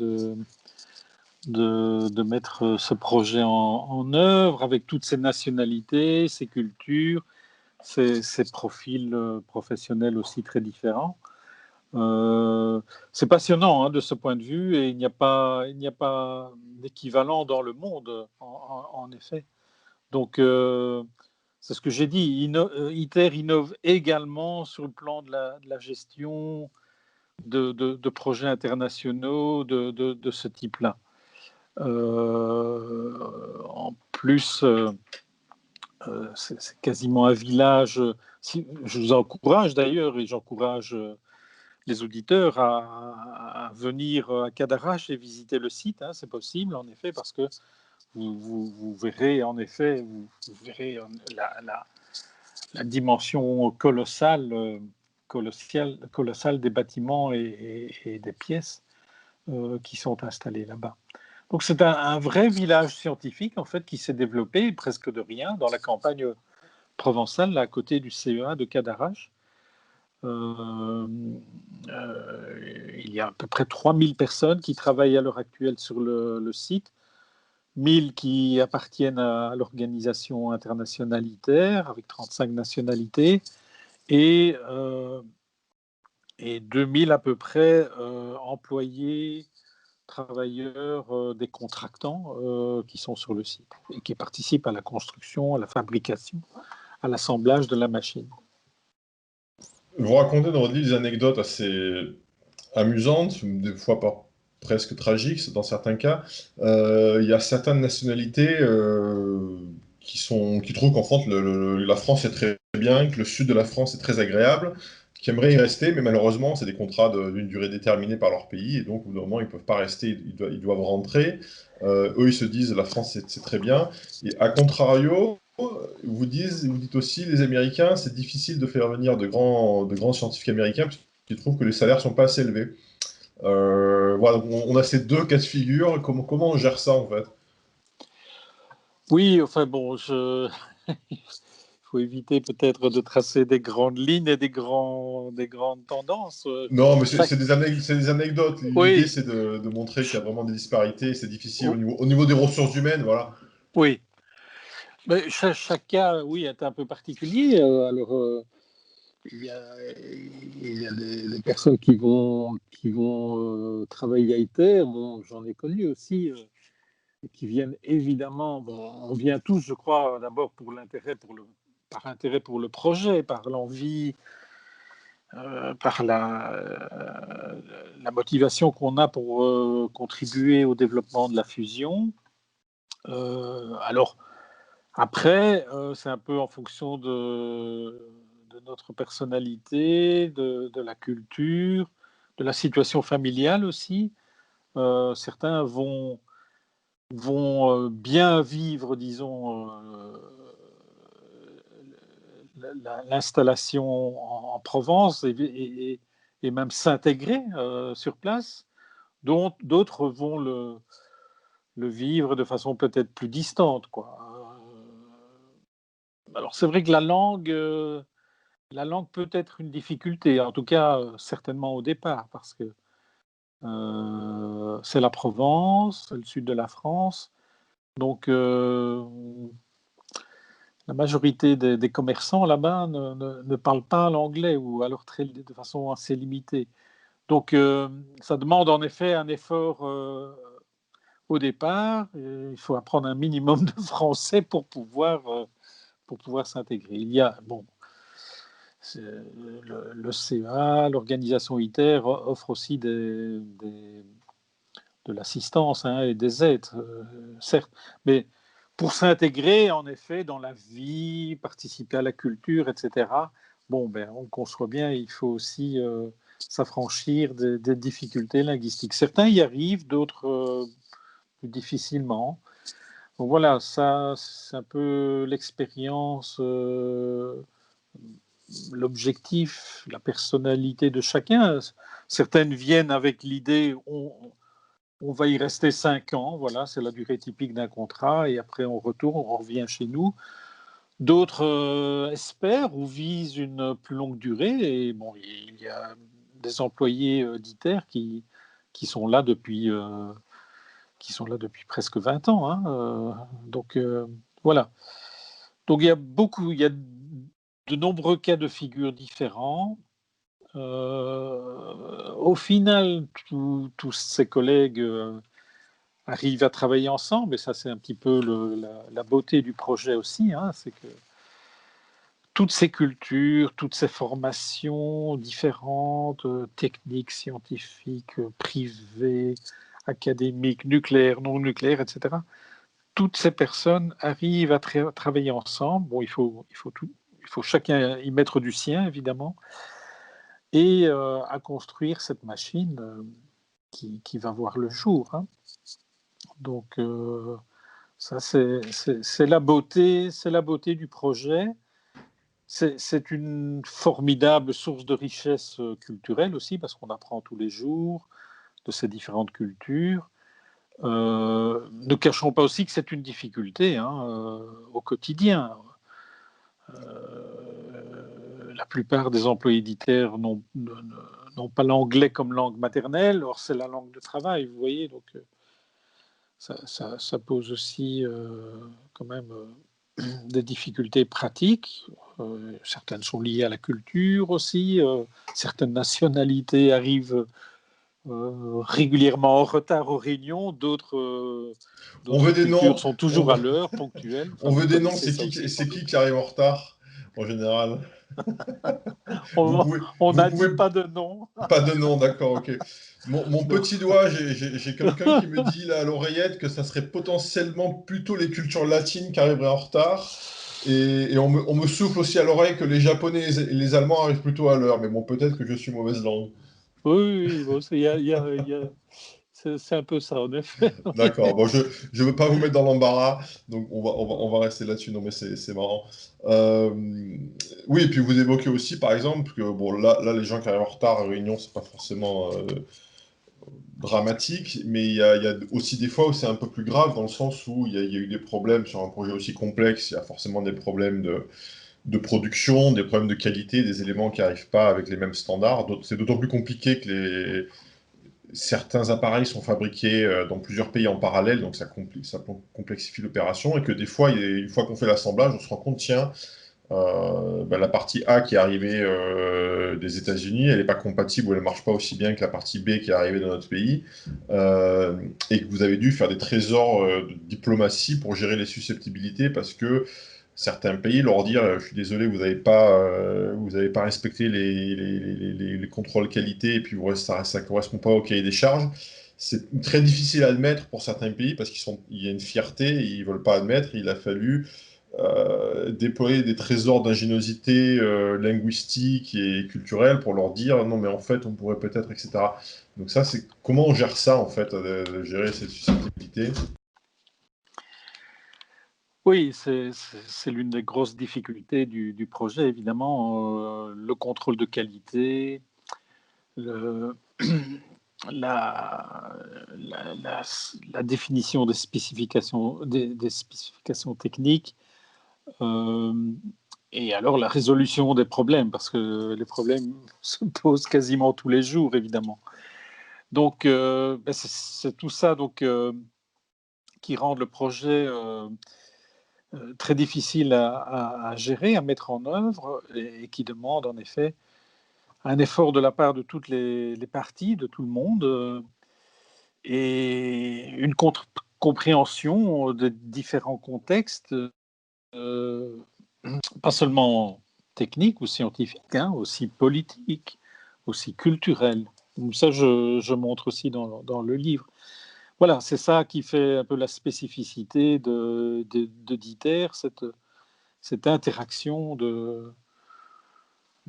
de mettre ce projet en œuvre avec toutes ces nationalités, ces cultures, ces profils professionnels aussi très différents. C'est passionnant de ce point de vue et il n'y a pas d'équivalent dans le monde, en effet. Donc, c'est ce que j'ai dit. ITER innove également sur le plan de la gestion de projets internationaux de ce type-là. En plus, c'est quasiment un village. Je vous encourage d'ailleurs, et j'encourage les auditeurs à venir à Cadarache et visiter le site. C'est possible, en effet, parce que vous verrez, en effet, vous verrez la dimension colossale des bâtiments et des pièces qui sont installées là-bas. Donc c'est un vrai village scientifique en fait qui s'est développé presque de rien dans la campagne provençale, là, à côté du CEA de Cadarache. Il y a à peu près 3000 personnes qui travaillent à l'heure actuelle sur le site, 1000 qui appartiennent à l'organisation internationale ITER avec 35 nationalités et 2000 à peu près employés, travailleurs, des contractants qui sont sur le site et qui participent à la construction, à la fabrication, à l'assemblage de la machine. Vous racontez dans votre livre des anecdotes assez amusantes, des fois presque tragiques dans certains cas. Il y a certaines nationalités qui trouvent qu'en fait la France est très bien, que le sud de la France est très agréable, qui aimeraient y rester, mais malheureusement, c'est des contrats d'une durée déterminée par leur pays, et donc au bout d'un moment, ils ne peuvent pas rester, ils doivent rentrer. Eux, ils se disent, la France, c'est très bien. Et à contrario, vous dites aussi, les Américains, c'est difficile de faire venir de grands scientifiques américains, parce qu'ils trouvent que les salaires ne sont pas assez élevés. Voilà, on a ces deux cas de figure. Comment on gère ça, en fait? Oui, enfin bon, il faut éviter peut-être de tracer des grandes lignes et des grandes tendances. Non, mais Chaque... c'est des anecdotes. L'idée, Oui, c'est de montrer qu'il y a vraiment des disparités, c'est difficile oh, au niveau des ressources humaines, voilà. oui. Mais chaque cas, oui, est un peu particulier. Alors, il y a, des personnes qui vont travailler à ITER. Bon, j'en ai connu aussi, qui viennent évidemment. Bon, on vient tous, je crois, d'abord par intérêt pour le projet, par l'envie, par la motivation qu'on a pour contribuer au développement de la fusion. Alors, après, c'est un peu en fonction de notre personnalité, de la culture, de la situation familiale aussi. Certains vont bien vivre, disons, l'installation en Provence et même s'intégrer sur place. D'autres vont le vivre de façon peut-être plus distante, quoi. Alors c'est vrai que la langue peut être une difficulté, en tout cas certainement au départ, parce que c'est la Provence, c'est le sud de la France, donc la majorité des commerçants là-bas ne parlent pas l'anglais ou alors de façon assez limitée. Donc ça demande en effet un effort au départ. Il faut apprendre un minimum de français pour pouvoir s'intégrer. Il y a, bon, le CEA, l'organisation ITER offre aussi de l'assistance et des aides, certes, mais pour s'intégrer, en effet, dans la vie, participer à la culture, etc., bon, ben, on conçoit bien, il faut aussi s'affranchir des difficultés linguistiques. Certains y arrivent, d'autres plus difficilement. Donc voilà, ça, c'est un peu l'expérience, l'objectif, la personnalité de chacun. Certaines viennent avec l'idée, on va y rester 5 ans, voilà, c'est la durée typique d'un contrat, et après on retourne, on revient chez nous. D'autres espèrent ou visent une plus longue durée, et bon, il y a des employés d'ITER qui sont là depuis qui sont là depuis presque 20 ans. Hein, donc voilà. Donc il y a de nombreux cas de figure différents. Au final, tous ces collègues arrivent à travailler ensemble, et ça c'est un petit peu la beauté du projet aussi, hein, c'est que toutes ces cultures, toutes ces formations différentes, techniques, scientifiques, privées, académiques, nucléaires, non nucléaires, etc. Toutes ces personnes arrivent à travailler ensemble. Bon, il faut chacun y mettre du sien, évidemment, et à construire cette machine qui va voir le jour. Hein. Donc, ça, c'est la beauté du projet. C'est une formidable source de richesse culturelle aussi, parce qu'on apprend tous les jours de ces différentes cultures. Ne cachons pas aussi que c'est une difficulté hein, au quotidien. La plupart des employés d'ITER n'ont pas l'anglais comme langue maternelle, or c'est la langue de travail, vous voyez, donc ça pose aussi quand même des difficultés pratiques. Certaines sont liées à la culture aussi. Certaines nationalités arrivent régulièrement en retard aux réunions. On veut D'autres des noms. cultures sont toujours à l'heure, ponctuelles. Enfin, On vous veut des noms. connaissez ça aussi sans C'est doute. qui arrive en retard en général? Vous On vous n'a pouvez dit pas de nom. pas de nom, d'accord, ok. Mon petit doigt, j'ai quelqu'un qui me dit là à l'oreillette que ça serait potentiellement plutôt les cultures latines qui arriveraient en retard. Et on me souffle aussi à l'oreille que les Japonais et les Allemands arrivent plutôt à l'heure. Mais bon, peut-être que je suis mauvaise langue. Oui, oui, bon, c'est un peu ça, en effet. Oui. D'accord, bon, je ne veux pas vous mettre dans l'embarras, donc on va rester là-dessus. Non, mais c'est marrant. Euh, oui, et puis vous évoquez aussi, par exemple, que bon, là les gens qui arrivent en retard à réunion, c'est pas forcément dramatique, mais il y a aussi des fois où c'est un peu plus grave, dans le sens où il y a eu des problèmes sur un projet aussi complexe. Il y a forcément des problèmes de production, des problèmes de qualité, des éléments qui n'arrivent pas avec les mêmes standards. C'est d'autant plus compliqué que certains appareils sont fabriqués dans plusieurs pays en parallèle, donc ça complexifie l'opération, et que des fois, une fois qu'on fait l'assemblage, on se rend compte, tiens, la partie A qui est arrivée des États-Unis, elle n'est pas compatible ou elle ne marche pas aussi bien que la partie B qui est arrivée dans notre pays, et que vous avez dû faire des trésors de diplomatie pour gérer les susceptibilités parce que certains pays leur dire je suis désolé, vous avez pas respecté les contrôles qualité et puis ça ne correspond pas au cahier des charges. C'est très difficile à admettre pour certains pays parce il y a une fierté, ils ne veulent pas admettre. Il a fallu déployer des trésors d'ingéniosité linguistique et culturelle pour leur dire non mais en fait on pourrait peut-être, etc. Donc ça, c'est comment on gère ça en fait, de gérer cette susceptibilité. Oui, c'est l'une des grosses difficultés du projet, évidemment, le contrôle de qualité, le, la, la définition des spécifications techniques, euh, et alors la résolution des problèmes, parce que les problèmes se posent quasiment tous les jours, évidemment. Donc, c'est tout ça donc, qui rend le projet très difficile à gérer, à mettre en œuvre, et qui demande en effet un effort de la part de toutes les parties, de tout le monde, et une compréhension des différents contextes, euh, pas seulement techniques ou scientifiques, hein, aussi politiques, aussi culturels. Donc ça, je montre aussi dans le livre. Voilà, c'est ça qui fait un peu la spécificité de DITER, cette interaction de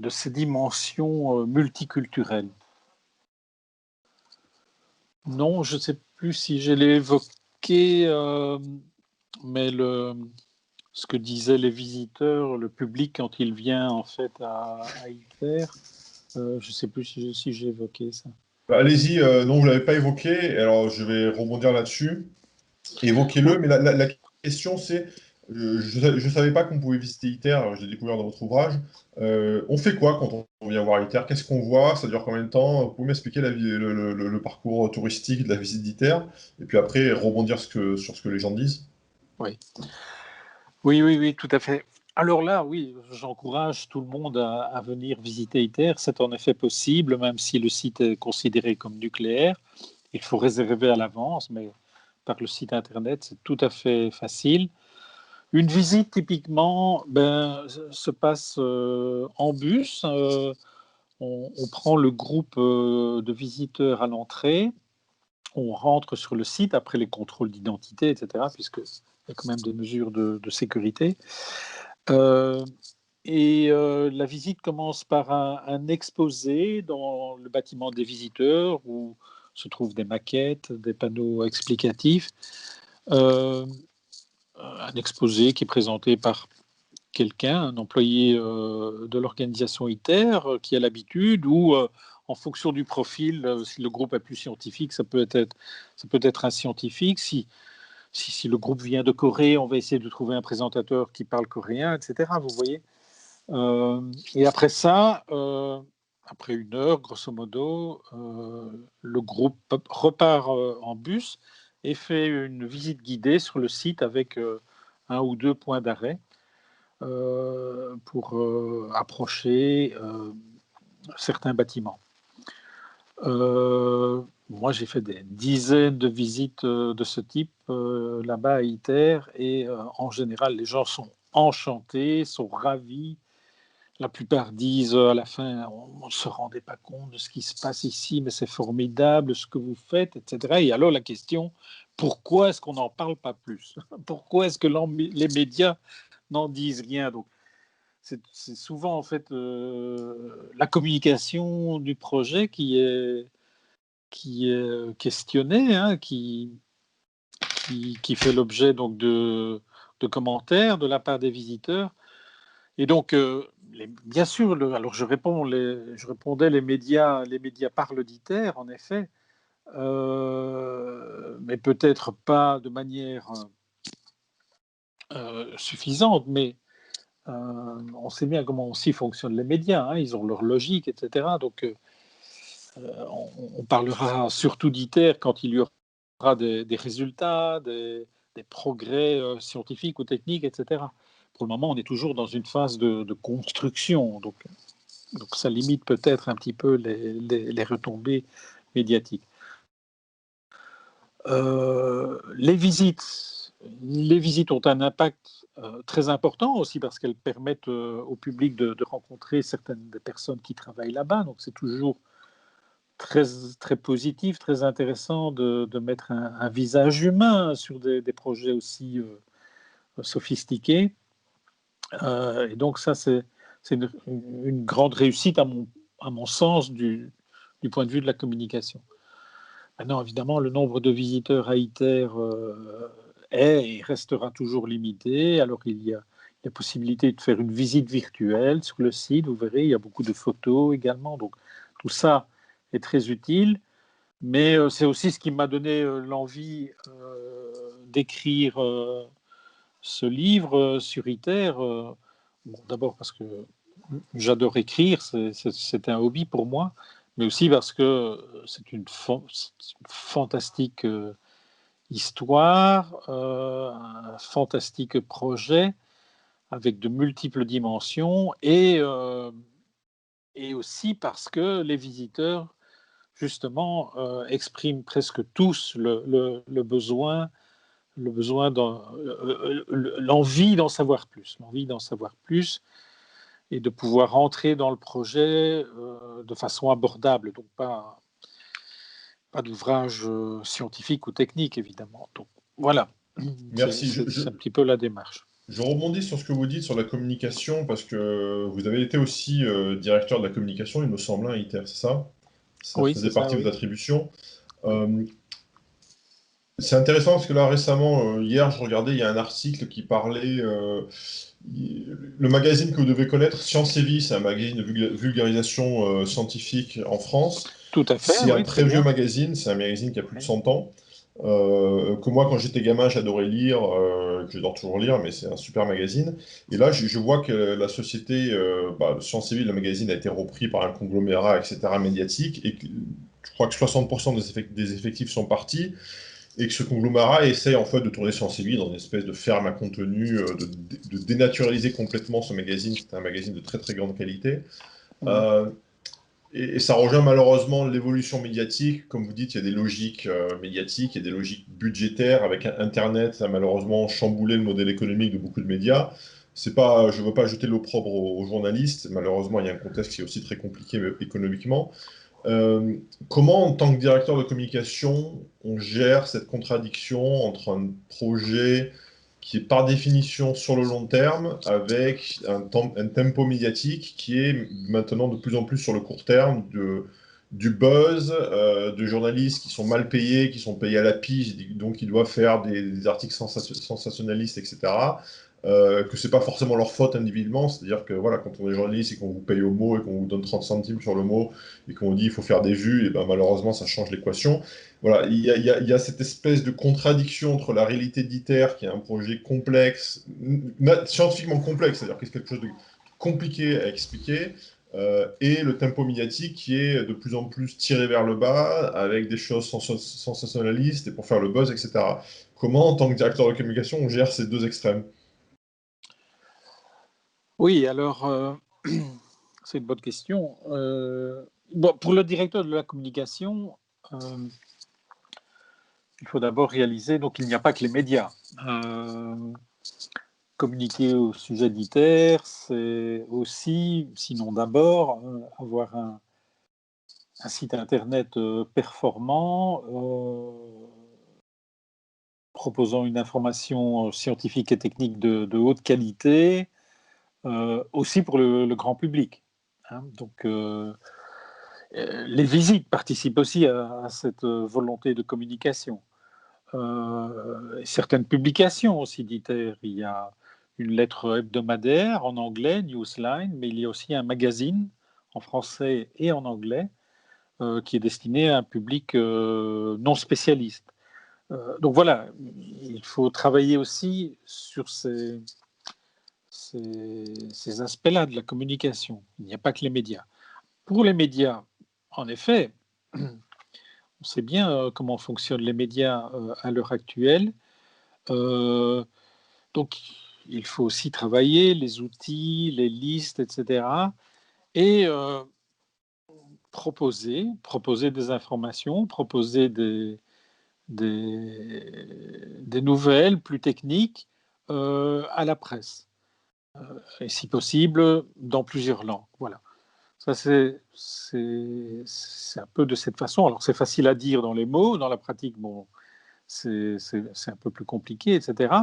ces dimensions multiculturelles. Non, je ne sais plus si je l'ai évoqué, mais ce que disaient les visiteurs, le public quand il vient en fait à ITER, je ne sais plus si j'ai évoqué ça. Bah, allez-y, non, vous ne l'avez pas évoqué, alors je vais rebondir là-dessus. Évoquez-le, Oui, mais la question c'est, Je ne savais pas qu'on pouvait visiter ITER, alors je l'ai découvert dans votre ouvrage. On fait quoi quand on vient voir ITER? Qu'est-ce qu'on voit? Ça dure combien de temps? Vous pouvez m'expliquer le parcours touristique de la visite d'ITER? Et puis après, rebondir sur ce que les gens disent. Oui. Oui, oui, oui, tout à fait. Alors là, oui, j'encourage tout le monde à venir visiter ITER. C'est en effet possible, même si le site est considéré comme nucléaire. Il faut réserver à l'avance, mais par le site internet, c'est tout à fait facile. Une visite, typiquement, se passe en bus. On prend le groupe de visiteurs à l'entrée. On rentre sur le site après les contrôles d'identité, etc., puisqu'il y a quand même des mesures de sécurité. Euh, la visite commence par un exposé dans le bâtiment des visiteurs où se trouvent des maquettes, des panneaux explicatifs. Euh, un exposé qui est présenté par quelqu'un, un employé de l'organisation ITER qui a l'habitude ou en fonction du profil, si le groupe est plus scientifique, ça peut être un scientifique. Si le groupe vient de Corée, on va essayer de trouver un présentateur qui parle coréen, etc. Vous voyez. Et après ça, après 1 heure, grosso modo, le groupe repart en bus et fait une visite guidée sur le site avec 1 ou 2 points d'arrêt pour approcher certains bâtiments. Moi, j'ai fait des dizaines de visites de ce type là-bas à ITER et en général, les gens sont enchantés, sont ravis. La plupart disent à la fin, on ne se rendait pas compte de ce qui se passe ici, mais c'est formidable ce que vous faites, etc. Et alors la question, pourquoi est-ce qu'on n'en parle pas plus? Pourquoi est-ce que les médias n'en disent rien? Donc, c'est souvent en fait la communication du projet qui est questionnée, hein, qui fait l'objet donc de commentaires de la part des visiteurs. Et donc, bien sûr, alors je répondais, les médias parlent d'ITER, en effet, mais peut-être pas de manière suffisante, mais on sait bien comment aussi fonctionnent les médias, hein, ils ont leur logique, etc. Donc, on parlera surtout d'ITER quand il y aura des résultats, des progrès scientifiques ou techniques, etc. Pour le moment, on est toujours dans une phase de construction, donc ça limite peut-être un petit peu les retombées médiatiques. Les visites ont un impact très important aussi parce qu'elles permettent au public de rencontrer certaines des personnes qui travaillent là-bas. Donc c'est toujours très, très positif, très intéressant de mettre un visage humain sur des projets aussi sophistiqués. Et donc ça, c'est une grande réussite à mon sens du point de vue de la communication. Maintenant, évidemment, le nombre de visiteurs à ITER est et restera toujours limité. Alors, il y a la possibilité de faire une visite virtuelle sur le site. Vous verrez, il y a beaucoup de photos également. Donc, tout ça est très utile. Mais c'est aussi ce qui m'a donné l'envie d'écrire ce livre sur ITER. Bon, d'abord parce que j'adore écrire, c'est un hobby pour moi, mais aussi parce que c'est une fantastique histoire, un fantastique projet avec de multiples dimensions et aussi parce que les visiteurs, justement, expriment presque tous le besoin, l'envie d'en savoir plus, et de pouvoir entrer dans le projet de façon abordable, donc pas d'ouvrage scientifique ou technique, évidemment. Donc voilà, Merci. c'est un petit peu la démarche. Je rebondis sur ce que vous dites sur la communication, parce que vous avez été aussi directeur de la communication, il me semble, à ITER, c'est ça? Ça Oui, faisait c'est ça, partie de vos oui. attributions. Oui. C'est intéressant parce que là, récemment, hier, je regardais, il y a un article qui parlait. Le magazine que vous devez connaître, Science et Vie, c'est un magazine de vulgarisation scientifique en France. Tout à fait, C'est un oui, très très vieux bien. magazine, c'est un magazine qui a plus de Oui. 100 ans. que moi, quand j'étais gamin, j'adorais lire, que j'adore toujours lire, mais c'est un super magazine. Et là, je vois que la société, Sciences et Vie, le magazine, a été repris par un conglomérat, etc., médiatique, et que je crois que 60% des effectifs sont partis, et que ce conglomérat essaie en fait de tourner Sciences et Vie dans une espèce de ferme à contenu, de dénaturaliser complètement ce magazine, qui est un magazine de très très grande qualité. Mhm. Euh, et ça rejoint malheureusement l'évolution médiatique. Comme vous dites, il y a des logiques médiatiques, il y a des logiques budgétaires. Avec Internet, ça a malheureusement chamboulé le modèle économique de beaucoup de médias. C'est pas, je ne veux pas jeter l'opprobre aux journalistes. Malheureusement, il y a un contexte qui est aussi très compliqué économiquement. Euh, Comment, en tant que directeur de communication, on gère cette contradiction entre un projet qui est par définition sur le long terme, avec un tempo médiatique qui est maintenant de plus en plus sur le court terme, du buzz, de journalistes qui sont mal payés, qui sont payés à la pige, donc ils doivent faire des articles sensationnalistes, etc. Que c'est pas forcément leur faute individuellement, c'est-à-dire que voilà, quand on est journaliste et qu'on vous paye au mot et qu'on vous donne 30 centimes sur le mot et qu'on dit il faut faire des vues, et ben malheureusement ça change l'équation. Voilà, il y a cette espèce de contradiction entre la réalité d'ITER, qui est un projet complexe, scientifiquement complexe, c'est-à-dire que c'est quelque chose de compliqué à expliquer, et le tempo médiatique qui est de plus en plus tiré vers le bas, avec des choses sensationnalistes et pour faire le buzz, etc. Comment, en tant que directeur de communication, on gère ces deux extrêmes? Oui, alors, c'est une bonne question. Bon, pour le directeur de la communication, euh, il faut d'abord réaliser donc il n'y a pas que les médias. Euh, Communiquer au sujet d'ITER, c'est aussi, sinon d'abord, avoir un site internet performant, proposant une information scientifique et technique de haute qualité, aussi pour le grand public, hein. Donc, les visites participent aussi à cette volonté de communication. Certaines publications aussi d'ITER. Il y a une lettre hebdomadaire en anglais, Newsline, mais il y a aussi un magazine en français et en anglais qui est destiné à un public non spécialiste. Donc voilà, il faut travailler aussi sur ces aspects-là de la communication. Il n'y a pas que les médias. Pour les médias, en effet, on sait bien comment fonctionnent les médias à l'heure actuelle. Euh, donc, il faut aussi travailler les outils, les listes, etc. Et proposer des informations, proposer des nouvelles plus techniques à la presse. Et si possible, dans plusieurs langues. Voilà. Ça, c'est un peu de cette façon. Alors, c'est facile à dire dans les mots, dans la pratique, bon, c'est un peu plus compliqué, etc.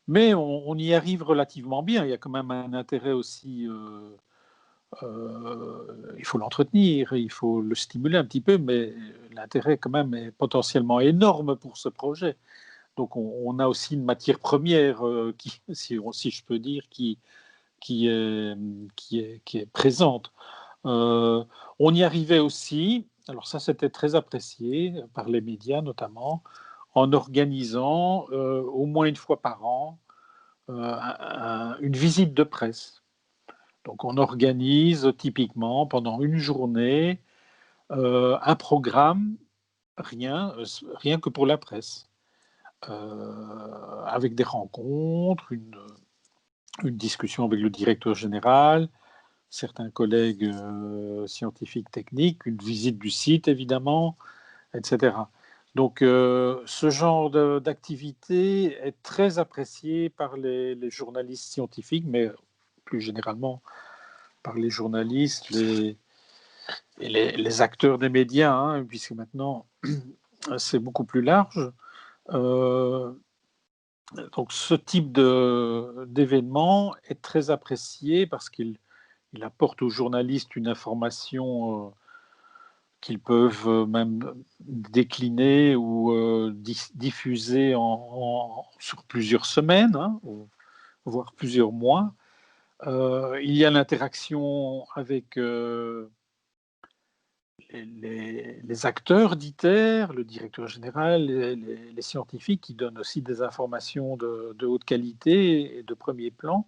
Mais on y arrive relativement bien. Il y a quand même un intérêt aussi. Il faut l'entretenir, il faut le stimuler un petit peu, mais l'intérêt quand même est potentiellement énorme pour ce projet. Donc on a aussi une matière première qui, si je peux dire, qui est, qui est présente. Euh, on y arrivait aussi, alors ça c'était très apprécié par les médias notamment, en organisant au moins une fois par an une visite de presse. Donc on organise typiquement pendant une journée un programme, rien que pour la presse, avec des rencontres, une discussion avec le directeur général, certains collègues scientifiques techniques, une visite du site évidemment, etc. Donc ce genre d'activité est très apprécié par les journalistes scientifiques, mais plus généralement par les journalistes, les acteurs des médias, hein, puisque maintenant c'est beaucoup plus large. Euh, donc ce type d'événement est très apprécié parce qu'il apporte aux journalistes une information qu'ils peuvent même décliner ou diffuser sur plusieurs semaines, hein, voire plusieurs mois. Il y a l'interaction avec les acteurs d'ITER, le directeur général, les scientifiques qui donnent aussi des informations de haute qualité et de premier plan.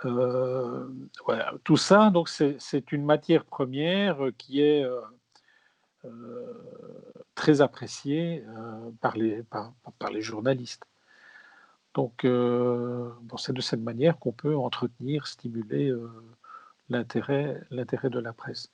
Voilà, tout ça, donc c'est une matière première qui est très appréciée par les journalistes. Donc, bon, c'est de cette manière qu'on peut entretenir, stimuler l'intérêt de la presse.